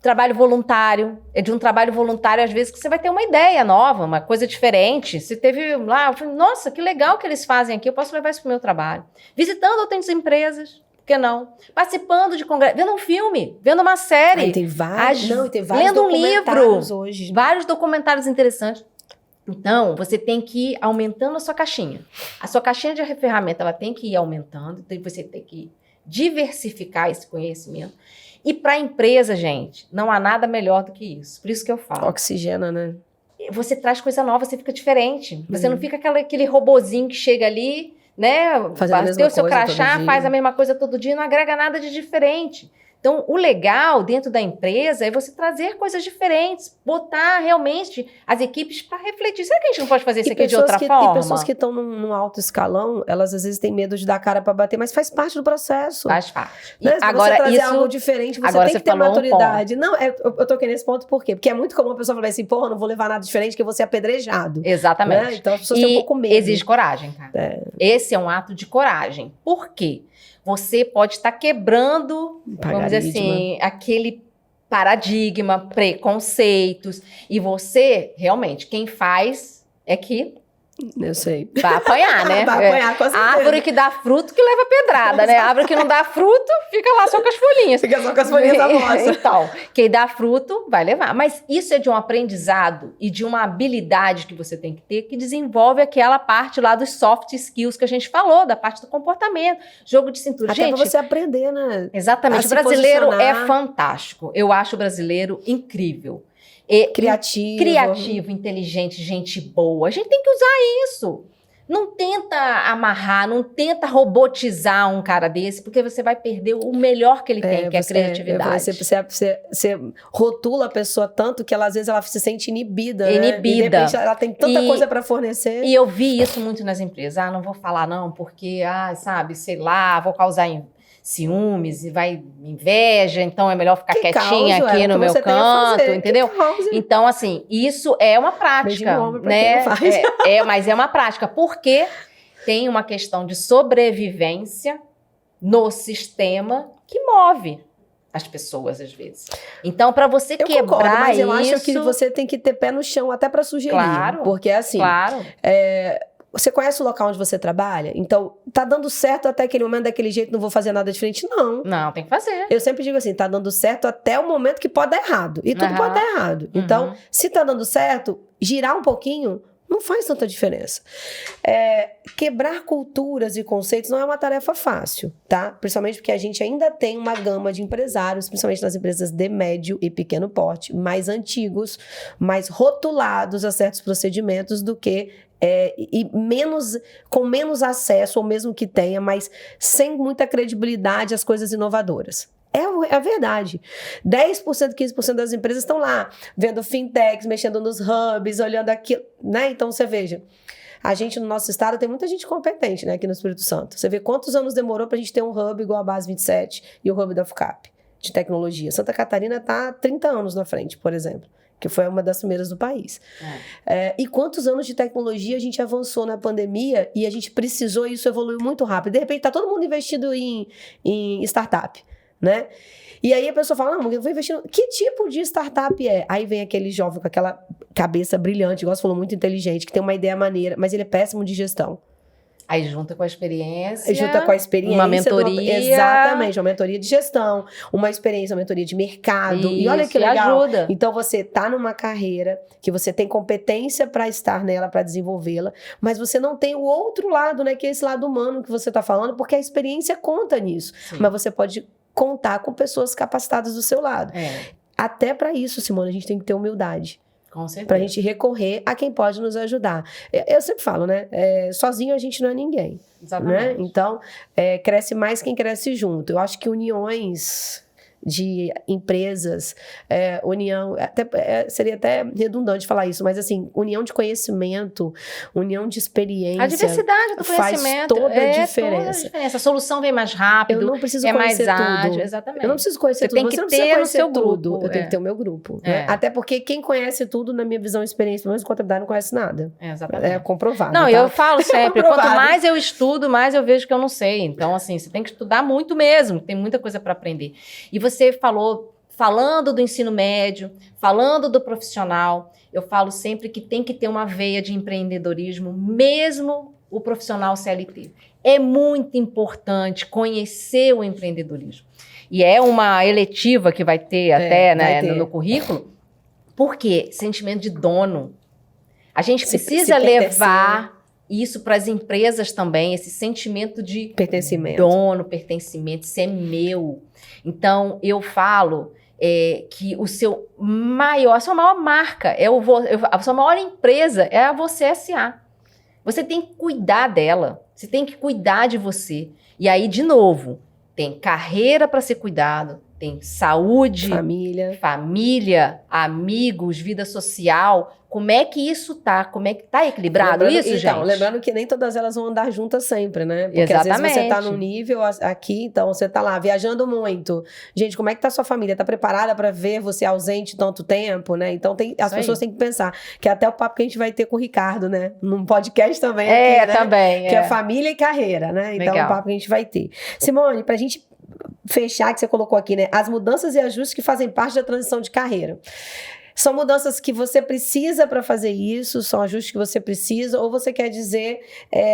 Trabalho voluntário, é de um trabalho voluntário, às vezes, que você vai ter uma ideia nova, uma coisa diferente. Você teve lá, eu falei, nossa, que legal que eles fazem aqui, eu posso levar isso para o meu trabalho. Visitando outras empresas, por que não? Participando de congresso, vendo um filme, vendo uma série. Tem vários, tem vários lendo um livro, hoje. Vários documentários interessantes. Então, você tem que ir aumentando a sua caixinha. A sua caixinha de ferramenta, ela tem que ir aumentando, então você tem que diversificar esse conhecimento. E para a empresa, gente, não há nada melhor do que isso. Por isso que eu falo. Oxigena, né? Você traz coisa nova, você fica diferente. Você não fica aquele robozinho que chega ali, né? Tem o seu crachá, faz a mesma coisa todo dia, não agrega nada de diferente. Então, o legal dentro da empresa é você trazer coisas diferentes, botar realmente as equipes para refletir. Será que a gente não pode fazer isso aqui de outra forma? E pessoas que estão num alto escalão, elas às vezes têm medo de dar cara para bater, mas faz parte do processo. Faz parte. Né? Se agora, você trazer algo diferente, você tem que ter maturidade. Não, eu tô aqui nesse ponto por quê? Porque é muito comum a pessoa falar assim, porra, não vou levar nada diferente, que eu vou ser apedrejado. Exatamente. Né? Então as pessoas têm um pouco medo. Exige coragem, cara. Esse é um ato de coragem. Por quê? Você pode estar quebrando, vamos dizer assim, aquele paradigma, preconceitos. E você, realmente, quem faz é que... Eu sei. Vai apanhar, né? Vai apanhar, com certeza. Árvore que dá fruto que leva pedrada, né? Árvore que não dá fruto, fica lá só com as folhinhas. Fica só com as folhinhas da moça. Então, quem dá fruto vai levar. Mas isso é de um aprendizado e de uma habilidade que você tem que ter, que desenvolve aquela parte lá dos soft skills que a gente falou, da parte do comportamento, jogo de cintura. Até pra você aprender, né? Exatamente. O brasileiro é fantástico. Eu acho o brasileiro incrível. Criativo, inteligente, gente boa. A gente tem que usar isso. Não tenta amarrar, não tenta robotizar um cara desse, porque você vai perder o melhor que ele tem, que é a criatividade. Você rotula a pessoa tanto que ela, às vezes ela se sente inibida. Né? E de repente ela tem tanta coisa para fornecer. E eu vi isso muito nas empresas. Não vou falar não, porque, sabe, sei lá, vou causar... ciúmes e vai inveja, então é melhor ficar Que quietinha causa, aqui é, no o que meu você tem a fazer, canto, que entendeu? causa. Então, assim, isso é uma prática, Beijo no ombro pra né? quem não faz. Mas é uma prática, porque tem uma questão de sobrevivência no sistema que move as pessoas, às vezes. Então, para você Eu quebrar concordo, mas eu isso... acho que você tem que ter pé no chão até pra sugerir. Claro, porque assim, claro. Você conhece o local onde você trabalha? Então, tá dando certo até aquele momento, daquele jeito, não vou fazer nada diferente? Não. Não, tem que fazer. Eu sempre digo assim, tá dando certo até o momento que pode dar errado. E tudo pode dar errado. Então, se tá dando certo, girar um pouquinho não faz tanta diferença. Quebrar culturas e conceitos não é uma tarefa fácil, tá? Principalmente porque a gente ainda tem uma gama de empresários, principalmente nas empresas de médio e pequeno porte, mais antigos, mais rotulados a certos procedimentos do que com menos acesso, ou mesmo que tenha, mas sem muita credibilidade às coisas inovadoras. É a verdade. 10%, 15% das empresas estão lá, vendo fintechs, mexendo nos hubs, olhando aquilo, né? Então, você veja, a gente no nosso estado tem muita gente competente, né, aqui no Espírito Santo. Você vê quantos anos demorou pra gente ter um hub igual a Base 27 e o hub da FUCAP, de tecnologia. Santa Catarina está há 30 anos na frente, por exemplo, que foi uma das primeiras do país. E quantos anos de tecnologia a gente avançou na pandemia e a gente precisou, e isso evoluiu muito rápido. De repente, está todo mundo investindo em startup, né? E aí a pessoa fala, não, eu vou investir... Que tipo de startup é? Aí vem aquele jovem com aquela cabeça brilhante, igual você falou, muito inteligente, que tem uma ideia maneira, mas ele é péssimo de gestão. Aí junta com a experiência. Uma mentoria. Exatamente, uma mentoria de gestão, uma experiência, uma mentoria de mercado. Isso, e olha que legal. Ajuda. Então você tá numa carreira que você tem competência para estar nela, para desenvolvê-la, mas você não tem o outro lado, né, que é esse lado humano que você tá falando, porque a experiência conta nisso. Sim. Mas você pode contar com pessoas capacitadas do seu lado. Até para isso, Simone, a gente tem que ter humildade. Com certeza. Pra gente recorrer a quem pode nos ajudar. Eu sempre falo, né? Sozinho a gente não é ninguém. Exatamente. Né? Então, cresce mais quem cresce junto. Eu acho que uniões de empresas, união, seria até redundante falar isso, mas assim, união de conhecimento, união de experiência. A diversidade do conhecimento faz toda a diferença. Toda a diferença. A solução vem mais rápido, eu não preciso conhecer mais tudo. ágil. Exatamente. Eu não preciso conhecer tudo. Tem que você não ter precisa no seu tudo. grupo. Eu tenho que ter o meu grupo. Né? Até porque quem conhece tudo, na minha visão e experiência, pelo menos em contabilidade, não conhece nada. Exatamente. É comprovado. Não, tá? eu falo sempre, quanto comprovado. mais eu estudo, mais eu vejo que eu não sei. Então, assim, você tem que estudar muito mesmo, tem muita coisa para aprender. E você falando do ensino médio, falando do profissional, eu falo sempre que tem que ter uma veia de empreendedorismo, mesmo o profissional CLT. É muito importante conhecer o empreendedorismo. E é uma eletiva que vai ter no currículo, porque sentimento de dono. A gente precisa levar isso para as empresas também, esse sentimento de dono, pertencimento, isso é meu. Então, eu falo que a sua maior marca, a sua maior empresa é a Você S.A. Você tem que cuidar dela, você tem que cuidar de você. E aí, de novo, tem carreira para ser cuidado, tem saúde, família, amigos, vida social. Como é que isso tá? Como é que tá equilibrado gente? Lembrando que nem todas elas vão andar juntas sempre, né? Porque Exatamente. Às vezes você tá num nível aqui, então você tá lá viajando muito. Gente, como é que tá a sua família? Tá preparada para ver você ausente tanto tempo, né? Então as pessoas têm que pensar, que é até o papo que a gente vai ter com o Ricardo, né? Num podcast também aqui, né? Também. Que é família e carreira, né? Então é um papo que a gente vai ter. Simone, pra gente fechar, que você colocou aqui, né? As mudanças e ajustes que fazem parte da transição de carreira. São mudanças que você precisa para fazer isso? São ajustes que você precisa? Ou você quer dizer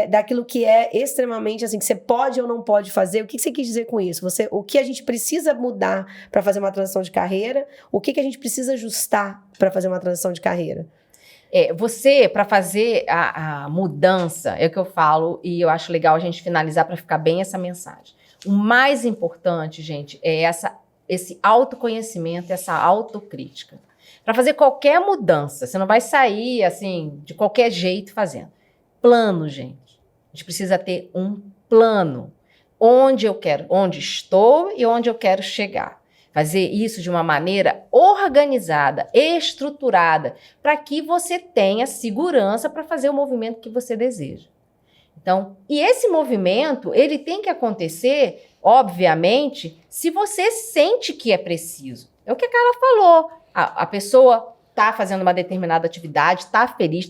daquilo que é extremamente assim, que você pode ou não pode fazer? O que você quis dizer com isso? O que a gente precisa mudar para fazer uma transição de carreira? O que a gente precisa ajustar para fazer uma transição de carreira? Você, para fazer a mudança, é o que eu falo, e eu acho legal a gente finalizar para ficar bem essa mensagem. O mais importante, gente, é esse autoconhecimento, essa autocrítica. Para fazer qualquer mudança, você não vai sair assim, de qualquer jeito fazendo. Plano, gente. A gente precisa ter um plano. Onde estou e onde eu quero chegar. Fazer isso de uma maneira organizada, estruturada, para que você tenha segurança para fazer o movimento que você deseja. Então, e esse movimento, ele tem que acontecer obviamente, se você sente que é preciso. É o que a Carla falou. A pessoa está fazendo uma determinada atividade, está feliz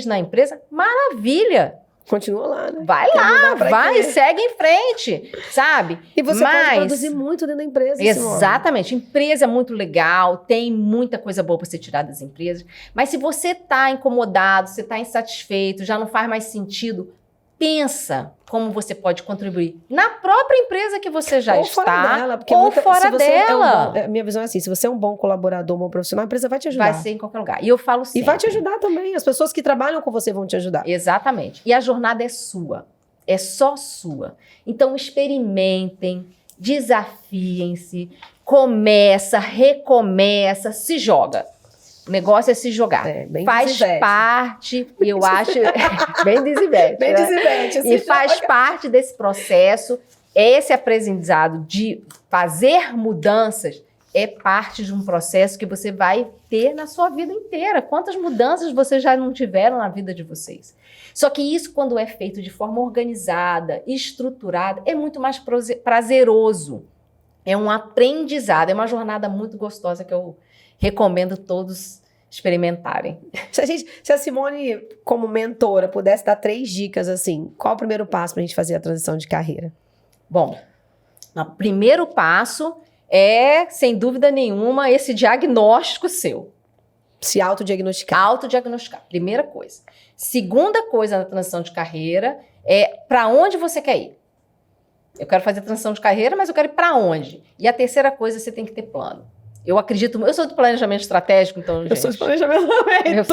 na empresa, maravilha. Continua lá, né? Vai lá, vai, segue em frente, sabe? E você pode produzir muito dentro da empresa. Exatamente. Simone. Empresa é muito legal, tem muita coisa boa para você tirar das empresas. Mas se você está incomodado, você está insatisfeito, já não faz mais sentido, pensa como você pode contribuir na própria empresa que você já está, fora dela, porque fora dela. Minha visão é assim, se você é um bom colaborador, um bom profissional, a empresa vai te ajudar. Vai ser em qualquer lugar. E eu falo sempre. E vai te ajudar também. As pessoas que trabalham com você vão te ajudar. Exatamente. E a jornada é sua. É só sua. Então, experimentem, desafiem-se, começa, recomeça, se joga. O negócio é se jogar. Faz parte, e eu acho... bem desinveste. Bem desinveste. E faz parte desse processo. Esse aprendizado de fazer mudanças é parte de um processo que você vai ter na sua vida inteira. Quantas mudanças vocês já não tiveram na vida de vocês? Só que isso, quando é feito de forma organizada, estruturada, é muito mais prazeroso. É um aprendizado, é uma jornada muito gostosa que eu recomendo todos experimentarem. Se a Simone, como mentora, pudesse dar 3 dicas, assim, qual o primeiro passo para a gente fazer a transição de carreira? Bom, o primeiro passo é, sem dúvida nenhuma, esse diagnóstico seu. Se autodiagnosticar. Autodiagnosticar, primeira coisa. Segunda coisa na transição de carreira é para onde você quer ir. Eu quero fazer transição de carreira, mas eu quero ir para onde? E a terceira coisa, você tem que ter plano. Eu acredito, eu sou do planejamento estratégico, então, gente. Eu sou de planejamento também.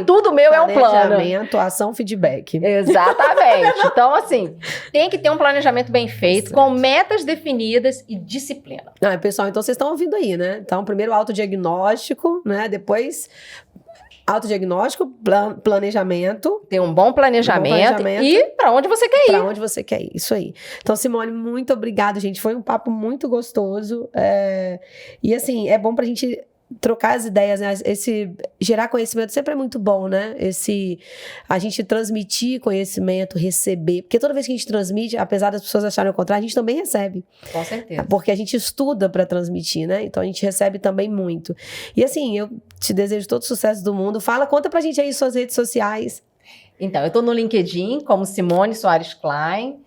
Tudo meu é um plano. Planejamento, ação, feedback. Exatamente. Então, assim, tem que ter um planejamento bem feito, com metas definidas e disciplina. Pessoal, então vocês estão ouvindo aí, né? Então, primeiro autodiagnóstico, né? Depois autodiagnóstico, planejamento. Ter um bom planejamento e para onde você quer ir. Para onde você quer ir, isso aí. Então, Simone, muito obrigada, gente. Foi um papo muito gostoso. E assim, é bom pra gente trocar as ideias, né? Gerar conhecimento sempre é muito bom, né? A gente transmitir conhecimento, receber. Porque toda vez que a gente transmite, apesar das pessoas acharem o contrário, a gente também recebe. Com certeza. Porque a gente estuda para transmitir, né? Então a gente recebe também muito. E assim, eu te desejo todo o sucesso do mundo. Conta pra gente aí suas redes sociais. Então, eu tô no LinkedIn como Simone Soares Klein.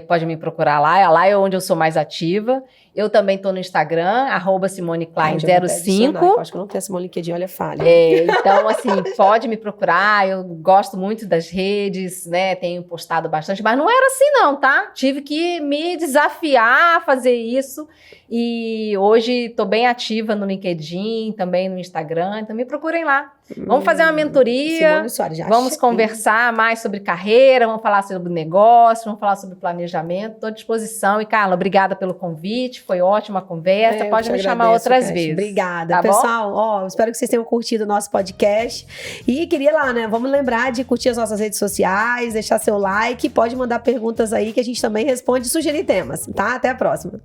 Pode me procurar lá. Lá é onde eu sou mais ativa. Eu também estou no Instagram, @SimoneKlein05. Acho que eu não tenho Simone LinkedIn, olha a falha. Então, assim, pode me procurar. Eu gosto muito das redes, né? Tenho postado bastante, mas não era assim não, tá? Tive que me desafiar a fazer isso. E hoje estou bem ativa no LinkedIn, também no Instagram. Então, me procurem lá. Vamos fazer uma mentoria. Simone Soares, vamos conversar mais sobre carreira, vamos falar sobre negócio, vamos falar sobre planejamento. Estou à disposição. E, Carla, obrigada pelo convite. Foi ótima a conversa. Pode me chamar outras vezes. Obrigada. Tá pessoal, espero que vocês tenham curtido o nosso podcast. E queria lá, né? Vamos lembrar de curtir as nossas redes sociais, deixar seu like. Pode mandar perguntas aí que a gente também responde e sugerir temas, tá? Até a próxima.